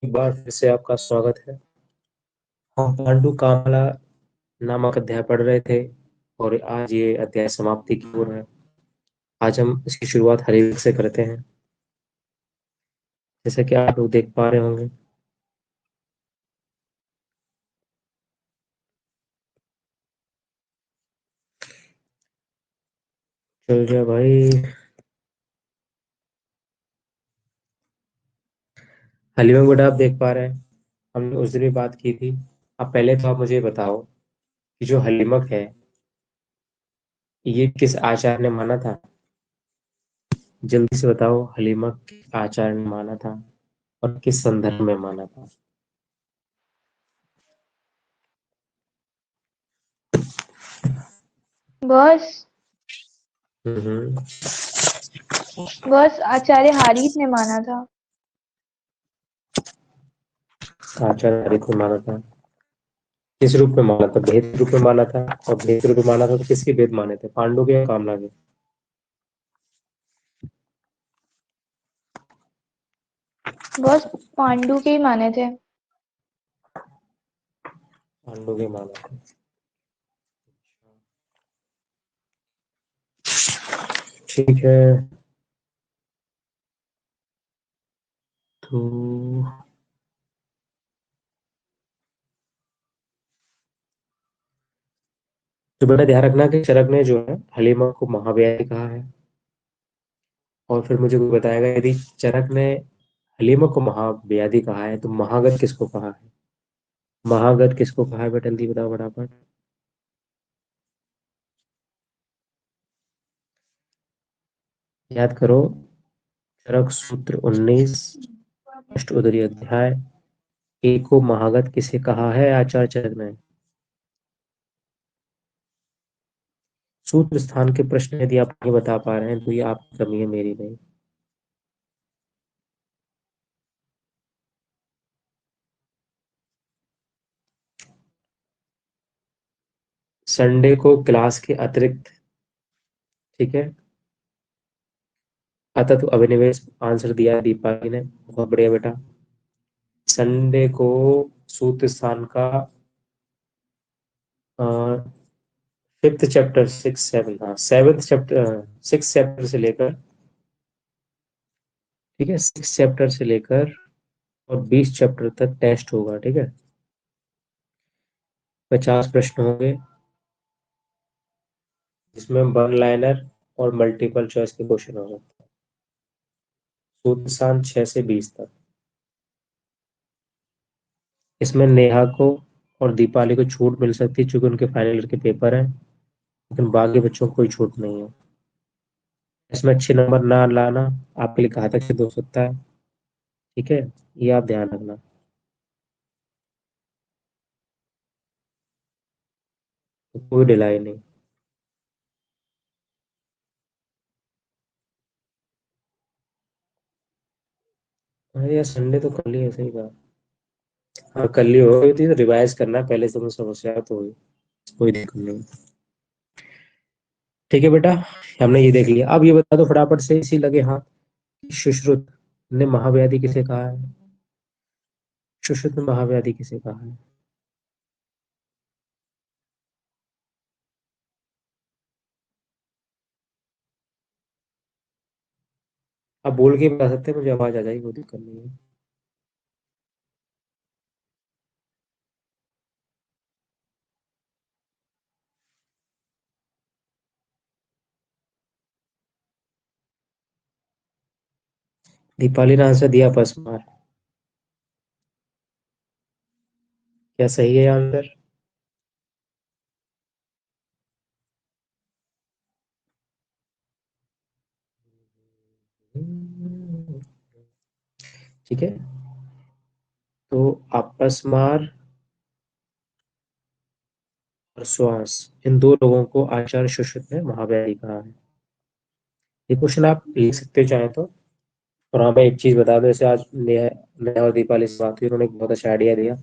एक बार फिर से आपका स्वागत है। हम पांडु कामला नामक अध्याय पढ़ रहे थे और आज ये अध्याय समाप्ति की ओर है। आज हम इसकी शुरुआत हरिवंश से करते हैं, जैसा कि आप लोग देख पा रहे होंगे। चल जा भाई। हलिमक बेटा, आप देख पा रहे हैं, हमने उस दिन भी बात की थी। अब पहले तो आप मुझे बताओ कि जो हलिमक है ये किस आचार्य ने माना था। जल्दी से बताओ, हलिमक किस आचार्य ने माना था और किस संदर्भ में माना था। बॉस हम्म। बॉस आचार्य हारीत ने माना था। आचार्य हरित ने माना था। किस रूप में माना था? भेद रूप में माना था। और भेद रूप में माना था तो किसके भेद माने थे, पांडु के या कामला के? बॉस पांडु के ही माने थे। पांडु के माना था। ठीक है। तो बेटा ध्यान रखना कि चरक ने जो है हलीमा को महाव्याधि कहा है। और फिर मुझे कोई बताएगा, यदि चरक ने हलीमा को महाव्याधि कहा है तो महागत किसको कहा है? महागत किसको कहा है बेटा, जल्दी बताओ फटाफट। याद करो। चरक सूत्र 19 अष्टोत्तरीय अध्याय एक को महागत किसे कहा है आचार्य चरक ने? सूत्र स्थान के प्रश्न यदि आप नहीं बता पा रहे हैं तो ये आपकी कमी है, मेरी नहीं। संडे को क्लास के अतिरिक्त, ठीक है। अतः तो अभिनिवेश आंसर दिया दीपाली ने, बहुत बढ़िया बेटा। संडे को सूत्र स्थान का फिफ्थ चैप्टर 6 7, हाँ सेवेंथ चैप्टर 6 चैप्टर से लेकर, ठीक है, 6 चैप्टर से लेकर और 20 चैप्टर तक टेस्ट होगा, ठीक है। 50 प्रश्न होंगे जिसमें वन लाइनर और मल्टीपल चॉइस के क्वेश्चन होंगे। सूत्र स्थान 6 से 20 तक। इसमें नेहा को और दीपाली को छूट मिल सकती है क्योंकि उनके फाइनल ईयर के पेपर हैं, लेकिन बाकी बच्चों को कोई छूट नहीं है। इसमें अच्छे नंबर ना लाना आपके लिए घातक सिद्ध हो सकता है, ठीक है, ये आप ध्यान रखना। तो कोई ढिलाई नहीं। अरे यार, संडे तो कल ही है, सही कहा। हाँ कल ही होगी थी, तो रिवाइज करना पहले से, मुझे समस्या तो हुई, कोई दिक्कत नहीं। ठीक है बेटा, हमने ये देख लिया। अब ये बता दो फटाफट से, इसी लगे हाथ, सुश्रुत ने महाव्याधि किसे कहा है? सुश्रुत ने महाव्याधि किसे कहा है? आप बोल के बता सकते हैं, मुझे आवाज आ जाएगी, कोई दिक्कत नहीं है। दीपाली ने आंसर दिया पसमार। क्या सही है आंसर? ठीक है, तो अपस्मार और श्वास, इन दो लोगों को आचार्य सुश्रुत ने महाव्याधि कहा है। ये क्वेश्चन आप लिख सकते हो चाहे तो। और हाँ, मैं एक चीज बता दूं, जैसे आज नेहा नेहा और दीपाली से बात हुई, उन्होंने एक बहुत अच्छा आइडिया दिया।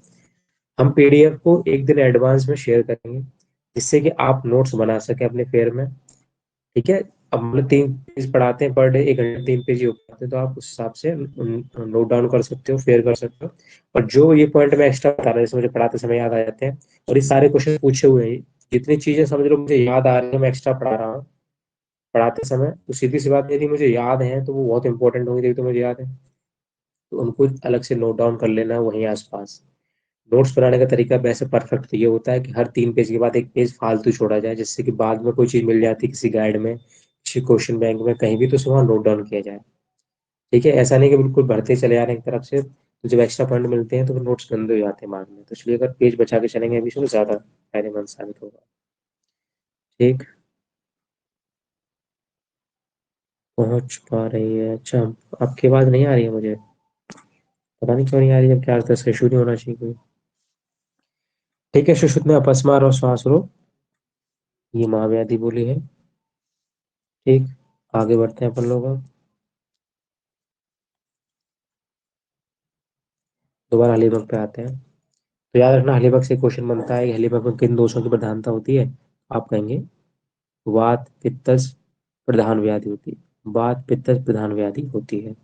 हम पीडीएफ को एक दिन एडवांस में शेयर करेंगे जिससे कि आप नोट्स बना सके अपने फेयर में, ठीक है। अब मतलब 3 पेज पढ़ाते हैं पर डे, 1 घंटे 3 पेज ही हो पाते हैं, तो आप उस हिसाब से नोट डाउन कर सकते हो, फेयर कर सकते हो। और जो ये पॉइंट मैं एक्स्ट्रा बता रहा हूँ, जैसे मुझे पढ़ाते समय याद आ जाते हैं, और ये सारे क्वेश्चन पूछे हुए हैं, जितनी चीजें समझ लो मुझे याद आ रही है, मैं एक्स्ट्रा पढ़ा रहा हूँ पढ़ाते समय, तो सीधी सी बात है, यदि मुझे याद है तो वो बहुत इंपॉर्टेंट होंगी, तभी तो मुझे याद है, तो उनको अलग से नोट डाउन कर लेना है वहीं आसपास। नोट्स बनाने का तरीका वैसे परफेक्ट ये होता है कि हर 3 पेज के बाद एक पेज फालतू छोड़ा जाए, जिससे कि बाद में कोई चीज मिल जाती है किसी गाइड में, किसी क्वेश्चन बैंक में, कहीं भी, तो उसे वहाँ नोट डाउन किया जाए। ठीक है, ऐसा नहीं कि बिल्कुल भरते चले जा रहे हैं एक तरफ से, तो जब एक्स्ट्रा पॉइंट मिलते हैं तो फिर नोट्स गंदे हो जाते हैं बाद में, तो इसलिए अगर पेज बचा के चलेंगे अभी से तो ज्यादा फायदेमंद साबित होगा। ठीक, पहुंच पा रही है, अच्छा। आपकी आवाज नहीं आ रही है मुझे, पता नहीं क्यों नहीं आ रही है, क्या अर्थ है इसका, इशू नहीं होना चाहिए कोई। ठीक है, सुश्रुत में अपस्मार और श्वास रोक, ये महाव्याधि बोली है। ठीक, आगे बढ़ते हैं अपन लोग अब। दोबारा हलीबग पे आते हैं। तो याद रखना, हलीबग से क्वेश्चन बनता है कि हलीबग में किन दोषों की प्रधानता होती है। आप कहेंगे वात पित्तज प्रधान व्याधि होती है, वात पित्तज प्रधान व्याधि होती है।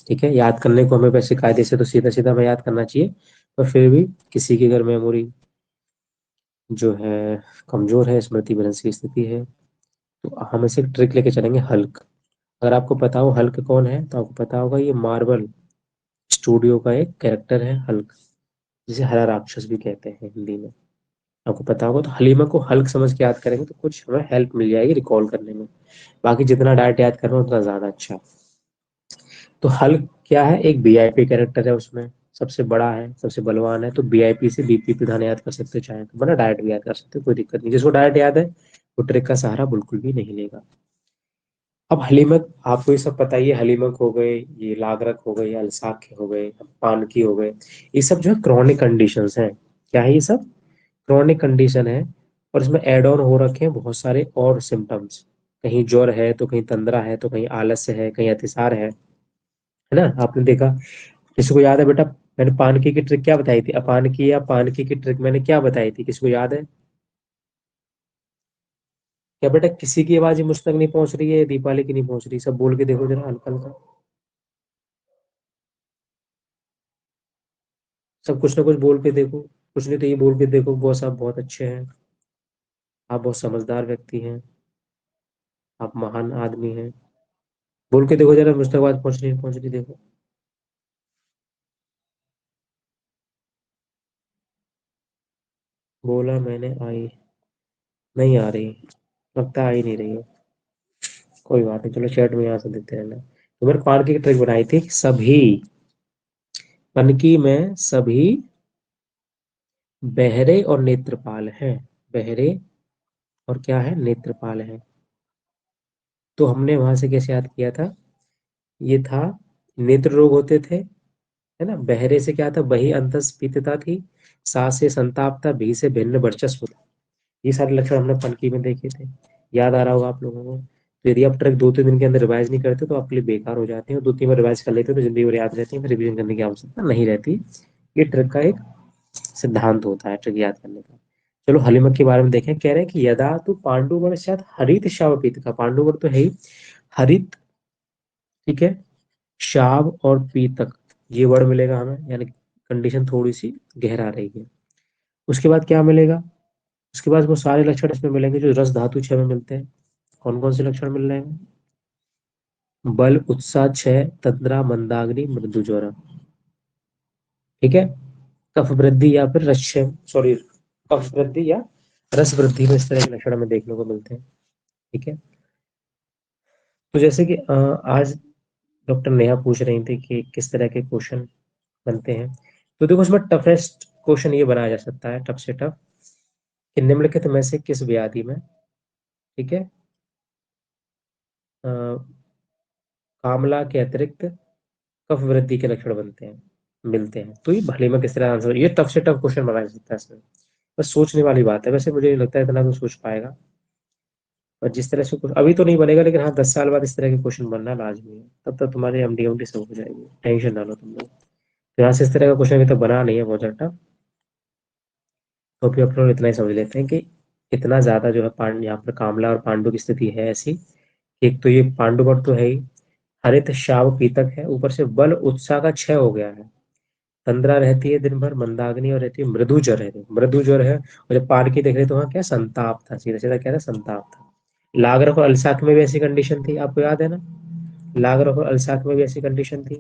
ठीक है, याद करने को हमें वैसे कायदे से तो सीधा सीधा हमें याद करना चाहिए, पर फिर भी किसी की अगर मेमोरी जो है कमजोर है, स्मृति भ्रंश की स्थिति है, तो हम इसे ट्रिक लेके चलेंगे, हल्क। अगर आपको पता हो हल्क कौन है, तो आपको पता होगा ये मार्वल स्टूडियो का एक कैरेक्टर है हल्क, जिसे हरा राक्षस भी कहते हैं हिंदी में। आपको पता होगा, तो हलीमा को हल्क समझ के याद करेंगे तो कुछ हमें हेल्प मिल जाएगी रिकॉल करने में। बाकी जितना डायरेक्ट याद करना उतना ज्यादा अच्छा। तो हल्क क्या है, एक वीआईपी कैरेक्टर है, उसमें सबसे बड़ा है, सबसे बलवान है, तो वीआईपी से बीपी प्रधान याद कर सकते हो, चाहे तो बना डायरेक्ट भी याद कर सकते हो, कोई दिक्कत नहीं। जिसको डायरेक्ट याद है वो ट्रिक का सहारा बिल्कुल भी नहीं लेगा। अब हलीमक आपको ये सब पता ही है, हलीमक हो गए, ये लागरक हो गए, अल्साख्य हो गए, पानकी हो गए, ये सब जो है क्रॉनिक कंडीशंस हैं। क्या है ये सब, क्रॉनिक कंडीशन है, और इसमें एड ऑन हो रखे हैं बहुत सारे और सिम्टम्स। कहीं ज्वर है, तो कहीं तंद्रा है, तो कहीं आलस्य है, कहीं अतिसार है ना। आपने देखा, किसी को याद है बेटा, मैंने पानकी की ट्रिक क्या बताई थी, अपानकी या पानकी की ट्रिक मैंने क्या बताई थी, किसी को याद है क्या बेटा? किसी की आवाज मुझ तक नहीं पहुंच रही है, दीपाली की नहीं पहुंच रही, सब बोल के देखो जरा हल्का हल्का। सब कुछ ना कुछ बोल के देखो, कुछ नहीं तो ये बोल के देखो, बॉस आप बहुत अच्छे हैं, आप बहुत समझदार व्यक्ति हैं, आप महान आदमी हैं। बोल के देखो जरा, मुझ तक आवाज पहुंच रही देखो। बोला मैंने आई, नहीं आ रही, लगता है आ ही नहीं रही है। कोई बात नहीं, चलो चैट में यहाँ से देते रहना। तो मैंने पार्क की ट्रिक बनाई थी, सभी पनकी में सभी बहरे और नेत्रपाल हैं, बहरे और क्या है, नेत्रपाल है। तो हमने वहां से कैसे याद किया था, ये था नेत्र रोग होते थे, है ना। बहरे से क्या था, बही अंतस्फीतता थी, सा से संताप था, भी से भिन्न वर्चस्व था। ये सारे लक्षण हमने पनकी में देखे थे, याद आ रहा होगा आप लोगों को। तो यदि आप ट्रैक 2-3 दिन के अंदर रिवाइज नहीं करते तो आपके लिए बेकार हो जाते हैं, और 2-3 बार रिवाइज कर लेते हो तो जिंदगी भर याद रहती है, फिर रिवीजन करने की आवश्यकता नहीं रहती। ये ट्रिक का एक सिद्धांत होता है ट्रिक याद करने का। चलो हलिमक के बारे में देखें, कह रहे हैं कि यदा तो पांडुवर शायद हरित शावपीत का, पांडुवर तो है ही हरित, ठीक है, शाव और पीतक, ये वर्ड मिलेगा हमें, यानी कंडीशन थोड़ी सी गहरा रही है। उसके बाद क्या मिलेगा, उसके बाद वो सारे लक्षण इसमें मिलेंगे जो रस धातु 6 में मिलते हैं। कौन कौन से लक्षण मिल रहे हैं, बल, उत्साह, क्षय, तंद्रा, मंदाग्नि, मृदु ज्वर। ठीक है, कफ वृद्धि या फिर रस, सॉरी, कफ वृद्धि या रस वृद्धि में इस तरह के लक्षण हमें देखने को मिलते हैं। ठीक है, तो जैसे कि आज डॉक्टर नेहा पूछ रही थी कि किस तरह के क्वेश्चन बनते हैं, तो देखो उसमें टफेस्ट क्वेश्चन ये बनाया जा सकता है, टफ से टफ, कि निम्नलिखित में से किस व्याधि में, ठीक है, कामला के अतिरिक्त कफ वृद्धि के लक्षण बनते हैं, मिलते हैं। तो ये भले में किस तरह आंसर, ये टफ से टफ क्वेश्चन बनाया जा सकता है इसमें, बस सोचने वाली बात है। वैसे मुझे नहीं लगता है इतना कुछ सोच पाएगा, और जिस तरह से अभी तो नहीं बनेगा, लेकिन हाँ 10 साल बाद इस तरह के क्वेश्चन बनना लाजमी है, तब तक तुम्हारी एमडी एमडी सब हो जाएगी, टेंशन ना लो तुम लोग। तो यहाँ से इस तरह का क्वेश्चन अभी तक बना नहीं है बहुत ज्यादा, तो अभी अपन लोग इतना ही समझ लेते हैं कि इतना ज्यादा जो है पांड यहाँ पर कामला और पांडु की स्थिति है ऐसी एक तो ये पांडुवट तो है ही, हरित शाव पीतक है, ऊपर से बल उत्साह का क्षय हो गया है। तंद्रा रहती है दिन भर मंदाग्नि, और रहती है मृदु ज्वर है, मृदु ज्वर है। और जब पान की देख रहे तो वहाँ क्या संताप था, सीधा सीधा क्या था, संताप था। लागरख और अल्साक में भी ऐसी कंडीशन थी, आपको याद है ना। लागरख और अल्साक में भी ऐसी कंडीशन थी।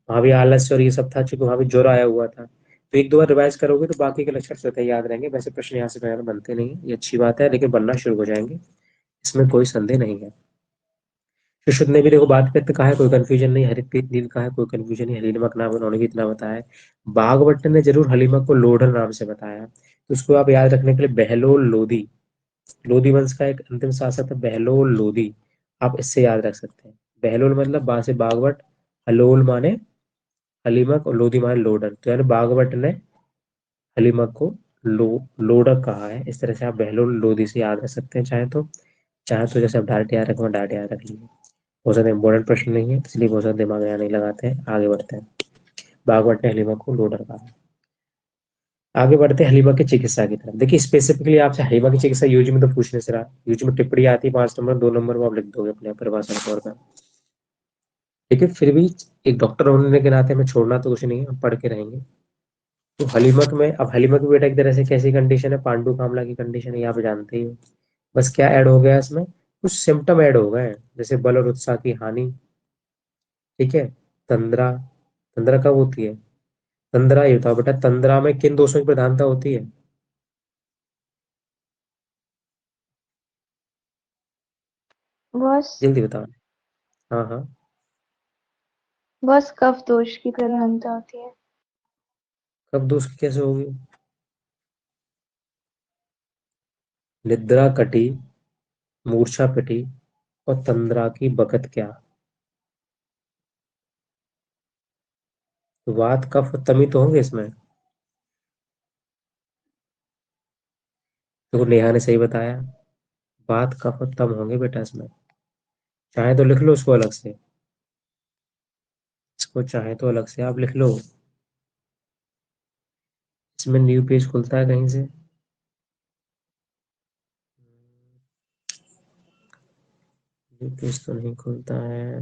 वहां भी आलस्य और ये सब था, क्योंकि वहां भी ज्वर आया हुआ था। तो एक दो बार रिवाइज करोगे तो बाकी के लक्षण स्वतः याद रहेंगे। वैसे प्रश्न यहाँ से पहले बनते नहीं, ये अच्छी बात है, लेकिन बनना शुरू हो जाएंगे, इसमें कोई संदेह नहीं है। सुश्रुत ने भी देखो बात व्यक्त कहा है, कोई कंफ्यूजन नहीं। हरिप्रीत नील कहा है, कोई कंफ्यूजन नहीं। हलीमक नाम उन्होंने भी इतना बताया है। बागवट ने जरूर हलीमक को लोढ़ल नाम से बताया, तो उसको आप याद रखने के लिए बहलोल लोधी, लोधी वंश का एक अंतिम शासक था बहलोल लोधी, आप इससे याद रख सकते हैं। बहलोल मतलब बा से बागवट, हलोल माने हलीमक, और लोधी माने लोडर, तो यानी बागवट ने हलीमक को लोडक कहा है। इस तरह से आप बहलोल लोधी से याद रख सकते हैं, चाहे तो जैसे आप डायरेक्ट याद रखें, डायरेक्ट याद रख लीजिए। बहुत ज्यादा इंपॉर्टेंट प्रश्न नहीं है, इसलिए बहुत ज्यादा दिमाग यहाँ नहीं लगाते हैं, आगे बढ़ते हैं। बागवट ने हलीमा को लोडर कहा। आगे बढ़ते हैं हलीमा की चिकित्सा की तरफ। देखिए स्पेसिफिकली आपसे हलीमा की चिकित्सा यूजी में तो पूछने से रहा, यूजी में टिप्पणी आती है 5 नंबर, 2 नंबर वो आप लिख दोगे अपने परिभाषा के तौर पर। लेकिन फिर भी एक डॉक्टर होने के नाते हमें छोड़ना तो कुछ नहीं है, हम पढ़ के रहेंगे। तो हलीमक में, अब हलीमक भी बेटा एक तरह से कैसी कंडीशन है, पांडु कामला की कंडीशन है, ये आप जानते ही हो। बस क्या ऐड हो गया इसमें, कुछ सिम्टम ऐड हो गए हैं, जैसे बल और उत्साह की हानि, ठीक है। तंद्रा, तंद्रा कब होती है, तंद्रा ये बताओ बेटा, तंद्रा में किन दोषों की प्रधानता होती है, बस जल्दी बताओ। हाँ हाँ। बस कफ दोष की प्रधानता होती है। कब दोष की कैसे होगी, निद्रा कटी, मूर्छा पिटी, और तंद्रा की बकत क्या। तो वात कफ तमी तो होंगे इसमें। तो नेहा ने सही बताया, वात कफ तम होंगे बेटा इसमें। चाहे तो लिख लो उसको अलग से, इसको चाहे तो अलग से आप लिख लो। इसमें न्यू पेज खुलता है कहीं से, न्यू पेज तो नहीं खुलता है।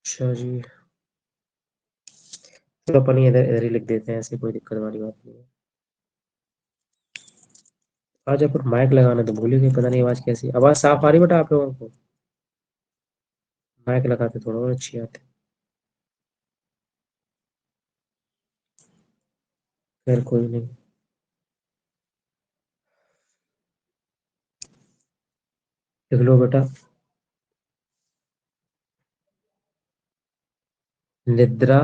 अच्छा जी, चलो अपन इधर इधर ही लिख देते हैं, ऐसे कोई दिक्कत वाली बात नहीं है। आज अपन माइक लगाना तो भूल ही गए, पता नहीं आवाज कैसी, आवाज साफ आ रही बेटा आप लोगों को। माइक लगाते थोड़ा और अच्छी आती। खैर कोई नहीं, लिख लो बेटा। निद्रा,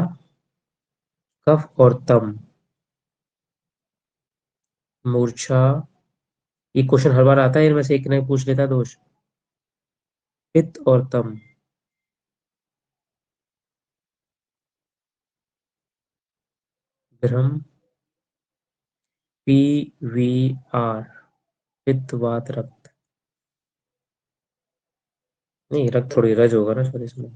कफ और तम, मूर्छा, ये क्वेश्चन हर बार आता है, इनमें से एक नहीं पूछ लेता दोष। पित्त और तम, भ्रम, PVR, पित्त वात रक्त, नहीं रक्त थोड़ी रज होगा ना सॉरी इसमें,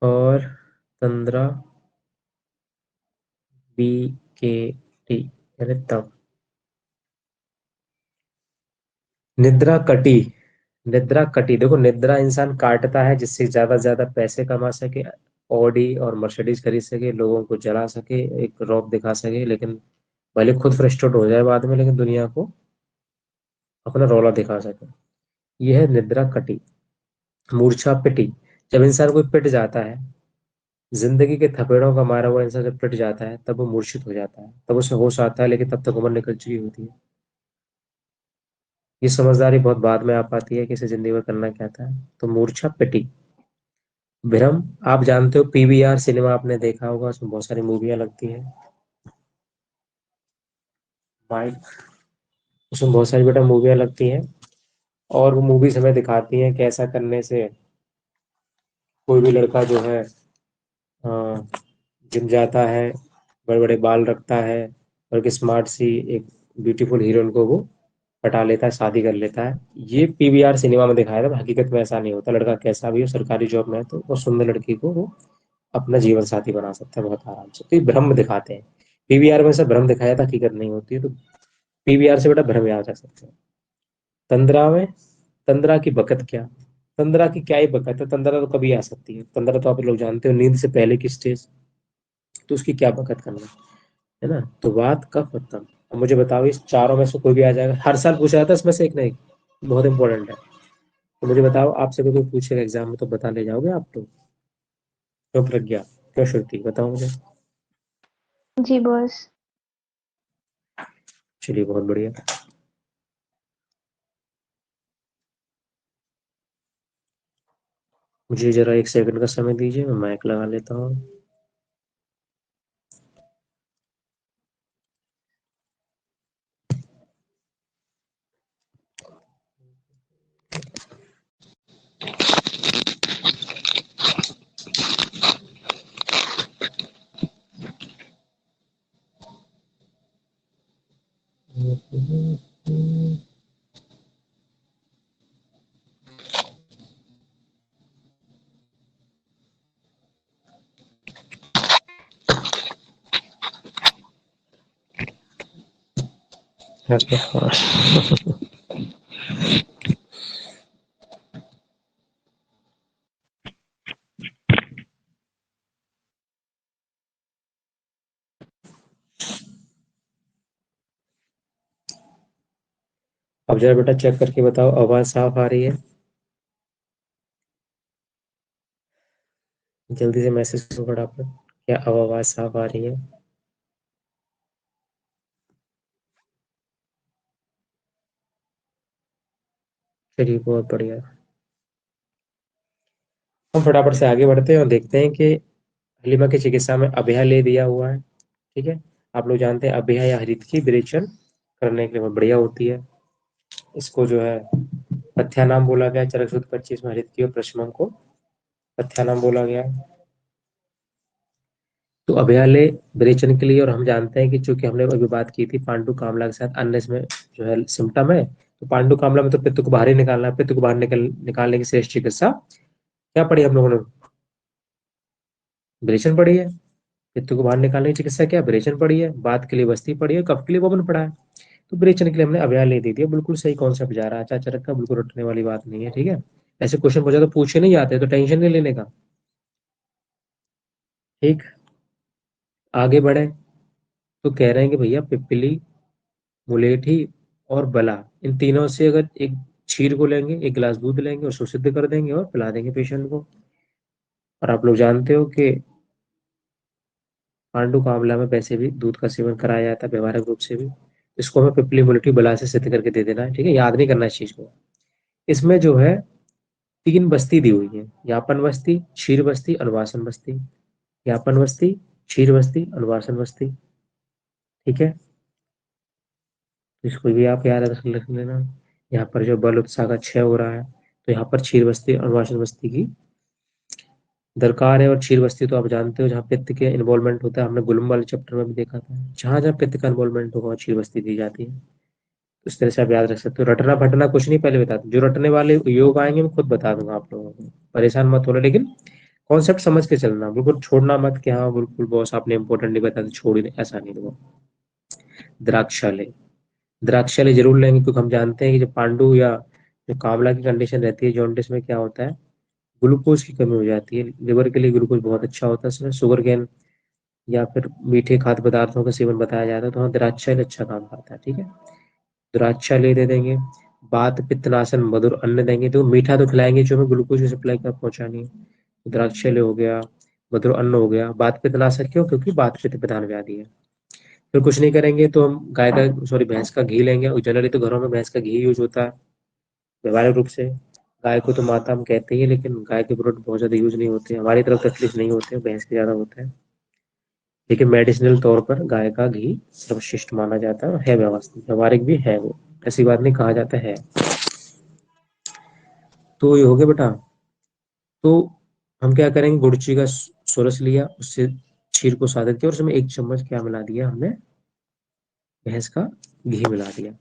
और तंद्रा, BKT, यानी तम। निद्रा कटी, निद्रा कटी, देखो निद्रा इंसान काटता है जिससे ज्यादा से ज्यादा पैसे कमा सके, ऑडी और मर्सिडीज खरीद सके, लोगों को जला सके, एक रौब दिखा सके, लेकिन भले खुद फ्रस्ट्रेट हो जाए बाद में, लेकिन दुनिया को अपना रौला दिखा सके। यह है निद्रा कटी। मूर्छा पिटी, जब इंसान कोई पिट जाता है, जिंदगी के थपेड़ों का मारा हुआ इंसान जब पिट जाता है, तब वो मूर्छित हो जाता है, तब उसे होश आता है, लेकिन तब तक उम्र निकल चुकी होती है। ये समझदारी बहुत बाद में आ पाती है कि इसे जिंदगी में करना क्या था। तो मूर्छा पिटी। भ्रम, आप जानते हो PVR सिनेमा आपने देखा होगा, उसमें बहुत सारी मूवियां लगती हैं। माइक, उसमें बहुत सारी बेटा मूवियां लगती हैं, और वो मूवीज हमें दिखाती हैं कि ऐसा करने से कोई भी लड़का जो है जिम जाता है, बड़े बड़े बाल रखता है, और एक स्मार्ट सी एक ब्यूटीफुल हीरोइन को वो पटा लेता है, शादी कर लेता है। ये PVR सिनेमा में दिखाया था, हकीकत में ऐसा नहीं होता। लड़का कैसा भी हो, सरकारी जॉब में है तो वो सुंदर लड़की को वो अपना जीवन साथी बना सकता है बहुत आराम से, तो ये भ्रम दिखाते हैं। पीवीआर में से भ्रम दिखाया था, हकीकत नहीं होती है, तो पीवीआर से बेटा भ्रम याद रख सकते हैं। तंद्रा में, तंद्रा की बकत क्या, तंद्रा की क्या ही बकत है, तंद्रा तो कभी आ सकती है, तंद्रा तो आप लोग जानते हो नींद से पहले की स्टेज, तो उसकी क्या बकत करना है ना। तो वात कफ और तम, अब मुझे बताओ इस चारों में से कोई भी आ जाएगा, हर साल पूछा जाता है इसमें से एक ना एक, बहुत इंपॉर्टेंट है। तो मुझे बताओ आपसे भी कोई पूछेगा एग्जाम में तो बता ले जाओगे आप तो। क्यों प्रज्ञा, क्यों श्रुति, बताओ मुझे। जी बॉस। चलिए बहुत बढ़िया। मुझे जरा एक सेकंड का समय दीजिए, मैं माइक लगा लेता हूँ। अब जरा बेटा चेक करके बताओ आवाज साफ आ रही है, जल्दी से मैसेज करो फटाफट, क्या अब आवाज साफ आ रही है। चलिए बहुत बढ़िया। हम फटाफट से आगे बढ़ते हैं और देखते हैं कि हलीमा की चिकित्सा में अभ्या ले दिया हुआ है। ठीक है, आप लोग जानते हैं अभ्या या हरित की विरेचन करने के लिए बहुत बढ़िया होती है। इसको जो है पथ्या नाम बोला गया है, चरक सूत्र 25 में हरित की और प्रशमन को पथ्या नाम बोला गया है। तो अभ्याले विरेचन के लिए, और हम जानते हैं कि चूंकि हमने अभी बात की थी पांडु कामला के साथ अन्य इसमें जो है सिम्टम है, तो पांडु कामला में तो पित्त को बाहर ही निकालना है, पित्त को बाहर निकालने की श्रेष्ठ चिकित्सा क्या पढ़ी हम लोगों ने, विरेचन पढ़ी है। पित्त को बाहर निकालने की चिकित्सा क्या, विरेचन पढ़ी है। बात के लिए बस्ती पढ़ी है, कफ के लिए वमन पढ़ा है। तो विरेचन के लिए हमने अभ्या ले दे दिया, बिल्कुल सही कॉन्सेप्ट जा रहा है, अच्छा चरक का बिल्कुल रटने वाली बात नहीं है। ठीक है, ऐसे क्वेश्चन पूछा तो पूछे नहीं जाते, तो टेंशन नहीं लेने का। ठीक, आगे बढ़े तो कह रहे हैं कि भैया पिप्पली, मुलेठी और बला, इन तीनों से अगर एक छीर को लेंगे, एक गिलास दूध लेंगे और सुसिद्ध कर देंगे और पिला देंगे पेशेंट को। और आप लोग जानते हो कि पांडु का आंवला में वैसे भी दूध का सेवन कराया जाता है व्यवहारिक रूप से भी। इसको हमें पिपली मुलेठी बला से सिद्ध करके दे देना है, ठीक है, याद नहीं करना इस चीज को। इसमें जो है तीन बस्ती दी हुई है, यापन बस्ती, क्षीर बस्ती, अनुवासन बस्ती। यापन बस्ती, क्षीर बस्ती, अनुवासन बस्ती। ठीक है, इसको भी आप याद रख लेना। यहाँ पर जो बल उत्साह का क्षय हो रहा है, तो यहाँ पर क्षीर बस्ती अनुवासन बस्ती की दरकार है। और क्षीर बस्ती तो आप जानते हो जहाँ पित्त के इन्वॉल्वमेंट होता है, हमने गुलम वाले चैप्टर में भी देखा था, जहाँ जहाँ पित्त का इन्वॉल्वमेंट होगा वहाँ क्षीर बस्ती दी जाती है। तो इस तरह से आप याद रख सकते हो। रटना फटना कुछ नहीं, पहले बता दूं, जो रटने वाले योग आएंगे मैं खुद बता दूंगा आप लोगों को, परेशान मत होना, लेकिन कॉन्सेप्ट समझ के चलना, बिल्कुल छोड़ना मत कि हाँ बिल्कुल बॉस आपने इंपॉर्टेंट नहीं बताया तो छोड़ ही नहीं, ऐसा नहीं दूंगा। द्राक्षालय, द्राक्षालय जरूर लेंगे, क्योंकि हम जानते हैं कि जो पांडु या जो कामला की कंडीशन रहती है जॉन्डिस में, क्या होता है, ग्लूकोज की कमी हो जाती है। लिवर के लिए ग्लूकोज बहुत अच्छा होता है, इसमें शुगर केन या फिर मीठे खाद्य पदार्थों का सेवन बताया जाता है, तो हाँ द्राक्षालय अच्छा काम करता है। ठीक है, द्राक्षालय दे देंगे। बात पित्तनाशन मधुर अन्न देंगे, तो मीठा तो खिलाएंगे जो हमें ग्लूकोज की सप्लाई का पहुंचानी है। तो द्राक्षालय हो गया, मधुर अन्न हो गया। बात पित्तनाशक क्यों, क्योंकि बात पित्त प्रधान व्याधि है। फिर कुछ नहीं करेंगे तो हम गाय का सॉरी भैंस का घी लेंगे, और जनरली तो घरों में भैंस का घी यूज होता है व्यवहारिक रूप से। गाय को तो माता हम कहते ही हैं, लेकिन गाय के प्रोडक्ट बहुत ज्यादा यूज नहीं होते, हमारी तरफ तकलीफ नहीं होते, भैंस के ज्यादा होते हैं। लेकिन मेडिसिनल तौर पर गाय का घी सर्वश्रेष्ठ माना जाता है व्यवस्थित व्यवहारिक भी है वो, ऐसी बात नहीं, कहा जाता है। तो ये हो गया बेटा। तो हम क्या करेंगे, गुड़ची का सोरस लिया, उससे क्षीर को साधित किया और उसमें एक चम्मच क्या मिला दिया हमने, भैंस का घी मिला दिया।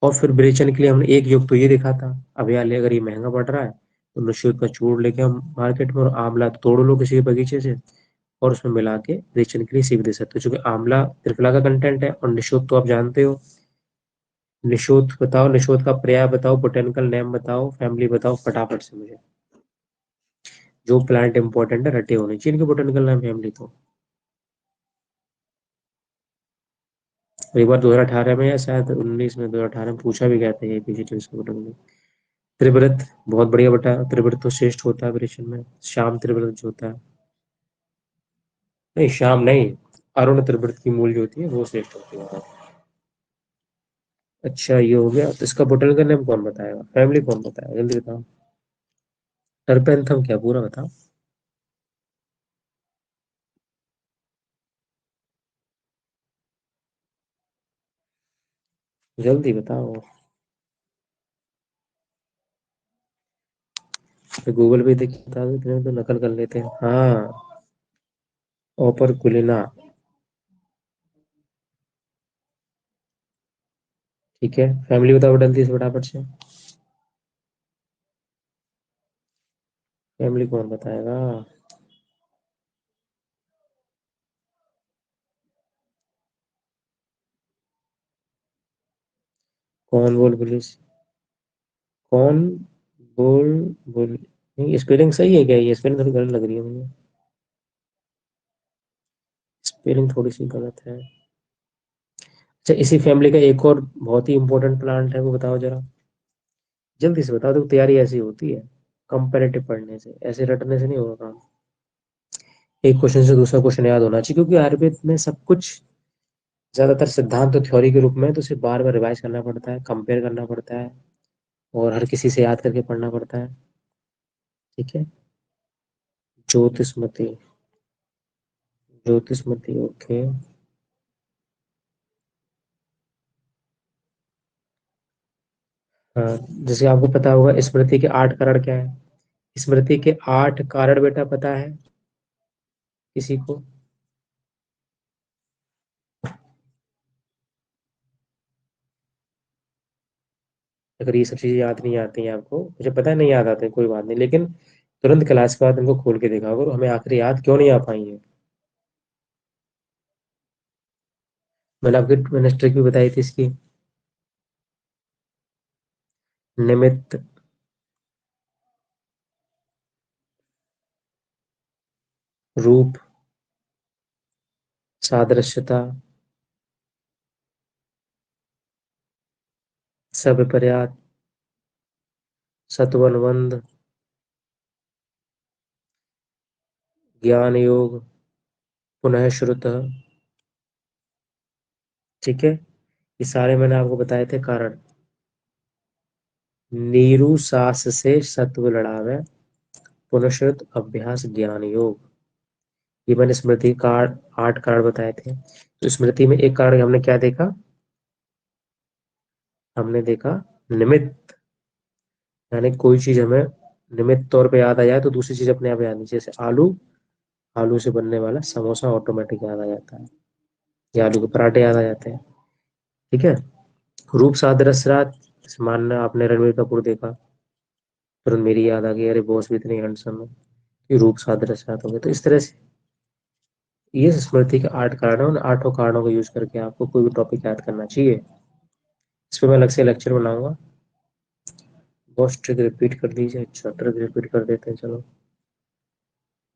और फिर विरेचन के लिए हमने एक योग तो ये देखा था। अब यार अगर ये महंगा पड़ रहा है तो निःशुल्क का चूर्ण लेके हम मार्केट में, और आंवला तोड़ लो किसी के बगीचे से और उसमें मिला के रिएक्शन के लिए सी भी दे सकते हो, क्योंकि आंवला त्रिफला का कंटेंट है और निशोद तो आप जानते हो। निशोद बताओ, निशोद का पर्याय बताओ, बोटेनिकल नेम बताओ, फैमिली बताओ फटाफट से मुझे। जो प्लांट इंपॉर्टेंट है रटे होने चाहिए इनके बोटेनिकल नेम फैमिली तो। एक बार 2018 में या शायद 19 में, 2018 में पूछा भी गया था ये पीजीटी के बोटेनिकल। त्रिव्रत बहुत बढ़िया बेटा, त्रिव्रत तो श्रेष्ठ होता है ऑपरेशन में, श्याम त्रिव्रत जो होता है। नहीं श्याम नहीं, अरुण त्रिव्रत की मूल जो होती है वो श्रेष्ठ होती है। अच्छा ये हो गया, तो इसका बोटेनिकल नेम कौन बताएगा, फैमिली कौन बताएगा, जल्दी बताओ। टर्पेंथम क्या, पूरा बताओ। जल्दी बताओ। तो गूगल पे देख के बता दो, इतने में तो नकल कर लेते हैं। हाँ, ओपर्कुलिना। ठीक है, फैमिली बताओ जल्दी से फटाफट से। फैमिली कौन बताएगा। कौन बोल पुलिस, कौन बोल बोल। नहीं स्पेलिंग सही है क्या, ये स्पेलिंग थोड़ी गलत लग रही है मुझे। स्पेलिंग थोड़ी सी गलत है। अच्छा इसी फैमिली का एक और बहुत ही इंपॉर्टेंट प्लांट है, वो बताओ जरा। जल्दी से बताओ, देखो तैयारी ऐसी होती है, कंपेरेटिव पढ़ने से, ऐसे रटने से नहीं होगा काम। एक क्वेश्चन से दूसरा क्वेश्चन याद होना चाहिए, क्योंकि आयुर्वेद में सब कुछ ज्यादातर सिद्धांत तो थ्योरी के रूप में है, तो उसे बार बार रिवाइज करना पड़ता है, कंपेयर करना पड़ता है, और हर किसी से याद करके पढ़ना पड़ता है। ठीक है। ज्योतिषमती, ज्योतिषमती ओके। हाँ, जैसे आपको पता होगा स्मृति के 8 कारण क्या है। स्मृति के 8 कारण बेटा पता है किसी को। अगर ये सब चीजें याद नहीं आती हैं आपको, मुझे पता है नहीं याद आते हैं, कोई बात नहीं, लेकिन तुरंत क्लास के बाद इनको खोल के देखा करो, हमें आखिर याद क्यों नहीं आ पाई है। मैंने ट्रिक भी बताई थी इसकी। निमित्त, रूप, सादृश्यता, सविपर्यात, सत्वनुबंध, ज्ञान योग, पुनः श्रुतः। ठीक है, ये सारे मैंने आपको बताए थे कारण। नीरु सास से सत्व लड़ावे, पुनश्रुत अभ्यास ज्ञान योग। ये मैंने स्मृति का 8 कारण बताए थे। तो स्मृति में एक कारण हमने क्या देखा, हमने देखा निमित्त, यानी कोई चीज हमें निमित्त तौर पे याद आ जाए तो दूसरी चीज अपने आप याद नहीं, जैसे आलू, आलू से बनने वाला समोसा ऑटोमेटिक याद आ जाता है, या आलू के पराठे याद आ जाते हैं। ठीक है। रूप सादृश्य रात, मानना आपने रणवीर कपूर देखा, तुरंत मेरी याद आ गई, अरे बॉस भी इतने हैंडसम है, कि रूप सादृश्य रात हो गए। तो इस तरह से ये स्मृति के 8 कारण है, उन 8 कारणों को यूज करके आपको कोई भी टॉपिक याद करना चाहिए। इस पर मैं अलग से लेक्चर बनाऊंगा। बॉस ट्रिक रिपीट कर दीजिए, अच्छा ट्रिक रिपीट कर देते हैं चलो।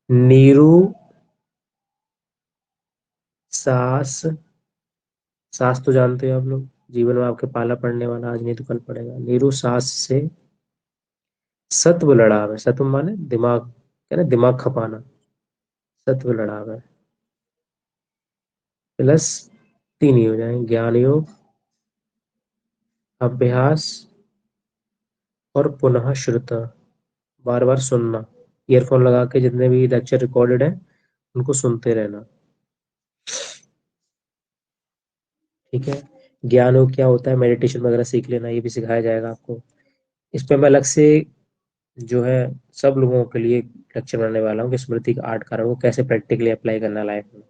नीरू सास, सास तो जानते हो आप लोग, जीवन में आपके पाला पड़ने वाला, आज नहीं तो कल पड़ेगा। नीरू सास से सत्व लड़ाव है, सत्व माने दिमाग, क्या ना, दिमाग खपाना, सत्व लड़ाव है। प्लस 3 ही हो जाएंगे, ज्ञान योग, अभ्यास, और पुनः श्रुत, बार बार सुनना, ईयरफोन लगा के जितने भी लेक्चर रिकॉर्डेड है उनको सुनते रहना। ठीक है। ज्ञान योग क्या होता है, मेडिटेशन वगैरह सीख लेना, ये भी सिखाया जाएगा आपको। इस पे मैं अलग से जो है सब लोगों के लिए लेक्चर बनाने वाला हूँ कि स्मृति के 8 कारण को कैसे प्रैक्टिकली अप्लाई करना लाइफ में।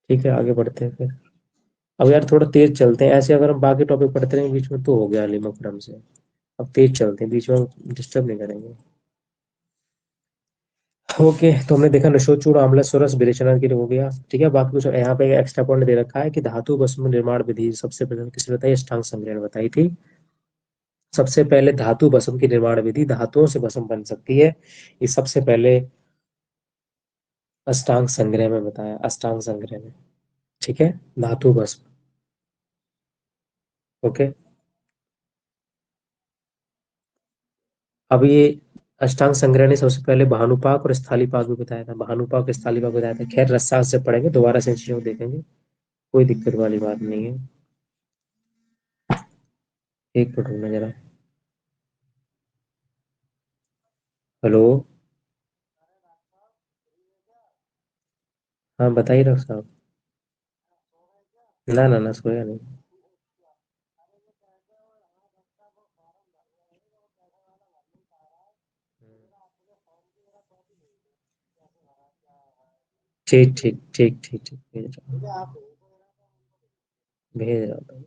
ठीक है, आगे बढ़ते हैं फिर। अब यार थोड़ा तेज चलते हैं, ऐसे अगर हम बाकी टॉपिक पढ़ते रहेंगे बीच में तो हो गया लिमक से। अब तेज चलते हैं, बीच में डिस्टर्ब नहीं करेंगे। ओके, तो हमने देखा नशोचूर्ण आम्ल स्वरस विरेचन के लिए हो गया। ठीक है, बाकी कुछ यहाँ पे एक्स्ट्रा पॉइंट दे रखा है कि धातु भस्म निर्माण विधि सबसे पहले किसने बताई? अष्टांग संग्रह ने बताई थी। सबसे पहले धातु भस्म की निर्माण विधि, धातुओं से भस्म बन सकती है, ये सबसे पहले अष्टांग संग्रह में बताया, अष्टांग संग्रह में। ठीक है, धातु भस्म। ओके, अब ये अष्टांग संग्रह ने सबसे पहले भानुपाक और स्थालीपाक भी बताया था, भानुपाक स्थालीपाक बताया था। खैर रसशास्त्र से पढ़ेंगे, दोबारा से इन चीजों को देखेंगे, कोई दिक्कत वाली बात नहीं है। एक मिनट रुकना जरा। हेलो, हाँ बताइए डॉक्टर साहब। ना ना ना, सोया नहीं। ठीक ठीक ठीक ठीक ठीक, भेज रहा हूँ।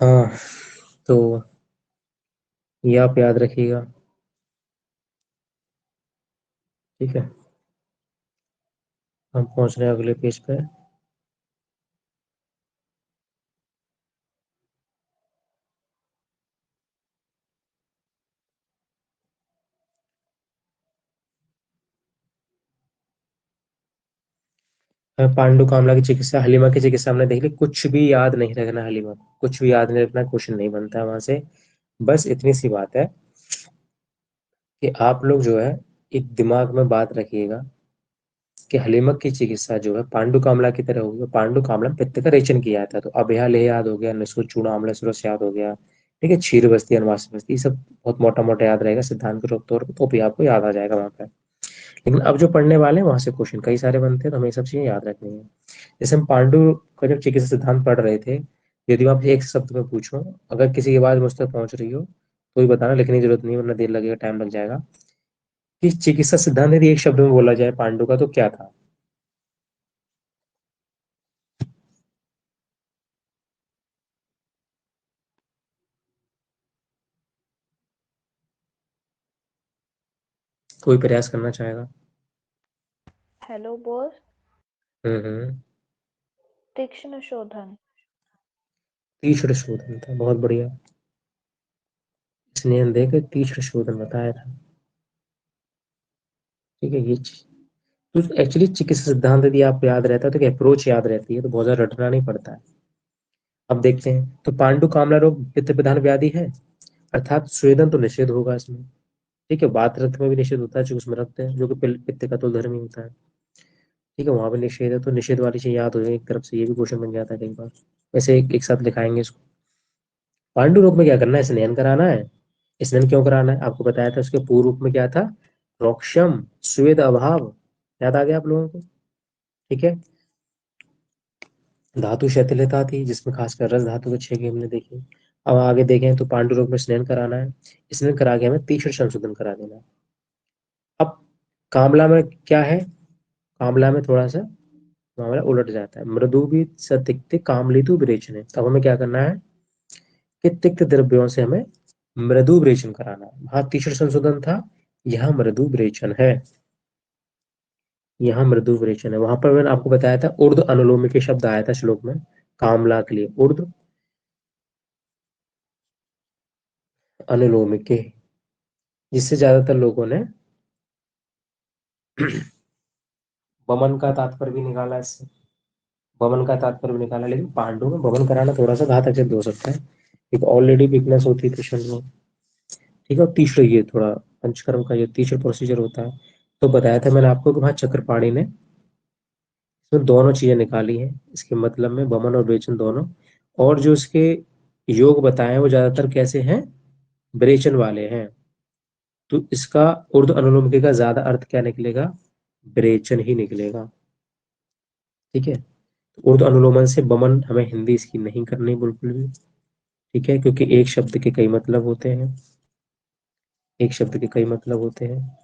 हाँ, तो ये आप याद रखिएगा। ठीक है, हम पहुंच रहे हैं अगले पेज पे। पांडु कामला की चिकित्सा, हलीमा की चिकित्सा हमने देख ली। कुछ भी याद नहीं रखना हलीमा को, कुछ भी याद नहीं रखना, क्वेश्चन नहीं बनता है वहां से। बस इतनी सी बात है कि आप लोग जो है एक दिमाग में बात रखिएगा कि हलीमक की चिकित्सा जो है पांडु कामला की तरह होगी। पांडु कामला में पित्त का रेचन किया जाता है, तो अभया लेह याद हो गया, नसो चूर्ण आम्ल सुरस याद हो गया। ठीक है, क्षीर बस्ती अनवास बस्ती, ये सब बहुत मोटा मोटा याद रहेगा सिद्धांत के तौर पर, तो भी आपको याद आ जाएगा वहां पर। लेकिन अब जो पढ़ने वाले हैं वहां से क्वेश्चन कई सारे बनते हैं, तो हमें ये सब चीजें याद रखनी है। जैसे हम पांडु का जब चिकित्सा सिद्धांत पढ़ रहे थे, यदि मैं आपसे एक शब्द में पूछूं, अगर किसी की आवाज मुझ तक पहुंच रही हो तो ही बताना, लिखने की जरूरत नहीं, वरना देर लगेगा, टाइम लग जाएगा। कि चिकित्सा सिद्धांत यदि एक शब्द में बोला जाए पांडु का, तो क्या था? कोई प्रयास करना चाहेगा? Hello boss. हम्म। तीक्ष्ण शोधन। तीक्ष्ण शोधन था, बहुत बढ़िया। स्नेह देकर तीक्ष्ण शोधन बताया था। ठीक है, ये चीज तो एक्चुअली चिकित्सा सिद्धांत यदि आपको याद रहता है तो अप्रोच याद रहती है, तो बहुत ज्यादा रटना नहीं पड़ता है। अब देखते हैं, तो पांडु कामला रोग पित्त प्रधान व्याधि है, अर्थात स्वेदन तो निषेध होगा इसमें। ठीक है, वात रक्त में भी निषेध होता है, जो उसमें रक्त है, जो कि पित्त का तो धर्म ही होता है। ठीक है, वहां पे निषेध है, तो निषेध वाली चीज याद हो जाए एक तरफ से, ये भी क्वेश्चन बन जाता है कई बार। वैसे एक साथ लिखाएंगे इसको। पांडु रोग में क्या करना है? स्नान कराना है। स्नान क्यों कराना है आपको बताया था, उसके पूर्व रूप में क्या था? रोक्षम, स्वेद अभाव, याद आ गया आप लोगों को? ठीक है, धातु शिथिलता थी, जिसमें खासकर रस धातु के 6 की हमने देखी। अब आगे देखें तो पांडु रोग में स्नान कराना है, स्नान करा के हमें तीक्ष्ण संशोधन करा देना है। अब कामला में क्या है? कामला में थोड़ा सा मामला उलट जाता है, मृदु भी सतिक्त कामलितु विरेचन है। तब हमें क्या करना है कि तिक्त द्रव्यों से हमें मृदु विरेचन कराना है। वहां तीक्ष्ण संशोधन था, यहाँ मृदु विरेचन है, यहाँ मृदु विरेचन है। वहां पर मैंने आपको बताया था ऊर्ध्व अनुलोम के शब्द आया था श्लोक में, कामला के लिए ऊर्ध्व अनुलोम के, जिससे ज्यादातर लोगों ने वमन का तात्पर्य भी निकाला इससे, वमन का तात्पर्य भी निकाला, लेकिन पांडु में वमन कराना थोड़ा सा घातक सिद्ध हो सकता है, एक ऑलरेडी वीकनेस होती है पेशेंट में। ठीक है, और तीसरा ये थोड़ा पंचकर्म का ये तीसरा प्रोसीजर होता है। तो बताया था मैंने आपको कि वहाँ चक्रपाणी ने इसमें दोनों चीजें निकाली हैं, इसके मतलब में वमन और विरेचन दोनों। और जो इसके योग बताए हैं वो ज्यादातर कैसे हैं, विरेचन वाले हैं। तो इसका उर्द अनुलोम के का ज्यादा अर्थ क्या निकलेगा, विरेचन ही निकलेगा। ठीक है, तो उर्द अनुलोमन से वमन हमें हिंदी इसकी नहीं करनी बिल्कुल भी। ठीक है, क्योंकि एक शब्द के कई मतलब होते हैं, एक शब्द के कई मतलब होते हैं,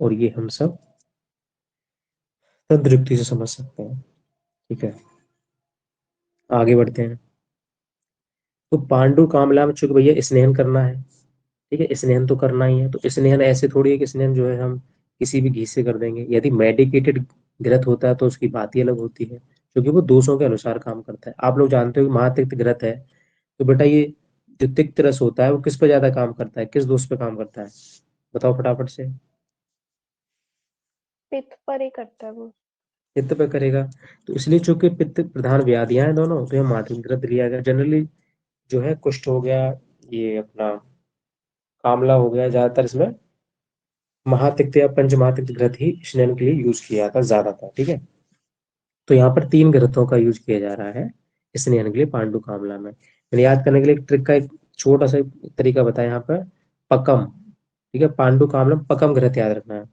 और ये हम सब तंद्रुक्ति से समझ सकते हैं। ठीक है, आगे बढ़ते हैं। तो पांडु कामला में चूंकि भैया स्नेहन करना है, ठीक है, स्नेहन तो करना ही है, तो स्नेहन ऐसे थोड़ी है कि स्नेहन जो है हम किसी भी घी से कर देंगे। यदि मेडिकेटेड घृत होता है तो उसकी बात ही अलग होती है, क्योंकि वो दोषों के अनुसार काम करता है। आप लोग जानते हो कि महातिक्त घृत है, तो बेटा ये जो तिक्त रस होता है वो किस पे ज्यादा काम करता है, किस दोष पे काम करता है, बताओ फटाफट से। पित्त पर ही करता है वो। पित्त पे करेगा, तो इसलिए चूंकि पित्त प्रधान व्याधियां हैं दोनों, तो ये माध्यमिक ग्रंथ लिया गया जनरली। जो है कुष्ठ हो गया, ये अपना कामला हो गया, ज्यादातर इसमें महातिक्त या पंच महातिक्त ग्रंथ ही स्नान के लिए यूज किया जाता ज्यादातर। ठीक है, तो यहाँ पर तीन ग्रंथों का यूज किया जा रहा है स्नान के लिए पांडु कामला में। मैंने याद करने के लिए एक ट्रिक का एक छोटा सा तरीका बताया यहाँ पर, पकम। ठीक है, पांडु कामला पकम ग्रंथ याद रखना है।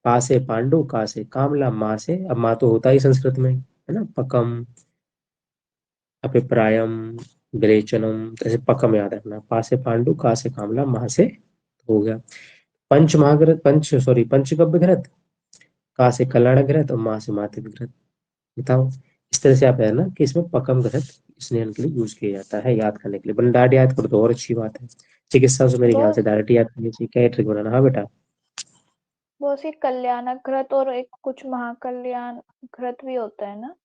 पा से पांडु, का से कामला, माँ से, अब माँ तो होता ही संस्कृत में है ना, पकम, अभिप्रायम, विरेचनम, तो ऐसे पकम याद रखना। पा से पांडु, का से कामला, माँ से हो गया। पंच महाग्रथ, पंच सॉरी पंचगव्य घृत, का से कल्याण घृत और माँ से मातृ घृत। बताओ, इस तरह से आप है ना कि इसमें पकम घृत स्नेहन के लिए यूज किया जाता है, याद करने के लिए। बन डायरेक्ट याद कर दो और अच्छी बात है, चिकित्सा से मेरे ख्याल से बस डायरेक्ट याद करनी चाहिए, क्या ट्रिक बनाना। हाँ बेटा। बस ये कल्याणक घृत और एक कुछ महाकल्याण घृत भी होता है ना।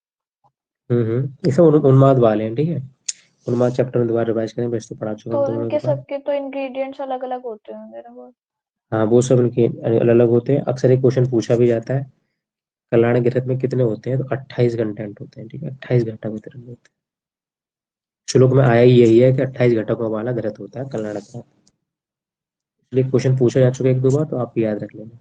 इसे उन्माद वाले हैं। ठीक है, उन्माद चैप्टर में दोबारा रिवाइज करें, वैसे तो पढ़ा चुका तो हूँ तुम लोगों इनके के पास। सबके तो इंग्रेडिएंट्स अलग अलग होते होंगे ना बहुत। हाँ, वो सब इनके अलग अलग होते हैं, अक्सर एक क्वेश्चन पूछा भी जाता है, कल्याण घृत में कितने होते हैं, तो 28 कंटेंट होते हैं। ठीक है, 28 घटक वितरण होते हैं। श्लोक में आया ही यही है कि 28 घटकों वाला घृत होता है कल्याण घृत। इसलिए क्वेश्चन पूछा जा चुका है एक दो बार, तो आप याद रख लेना।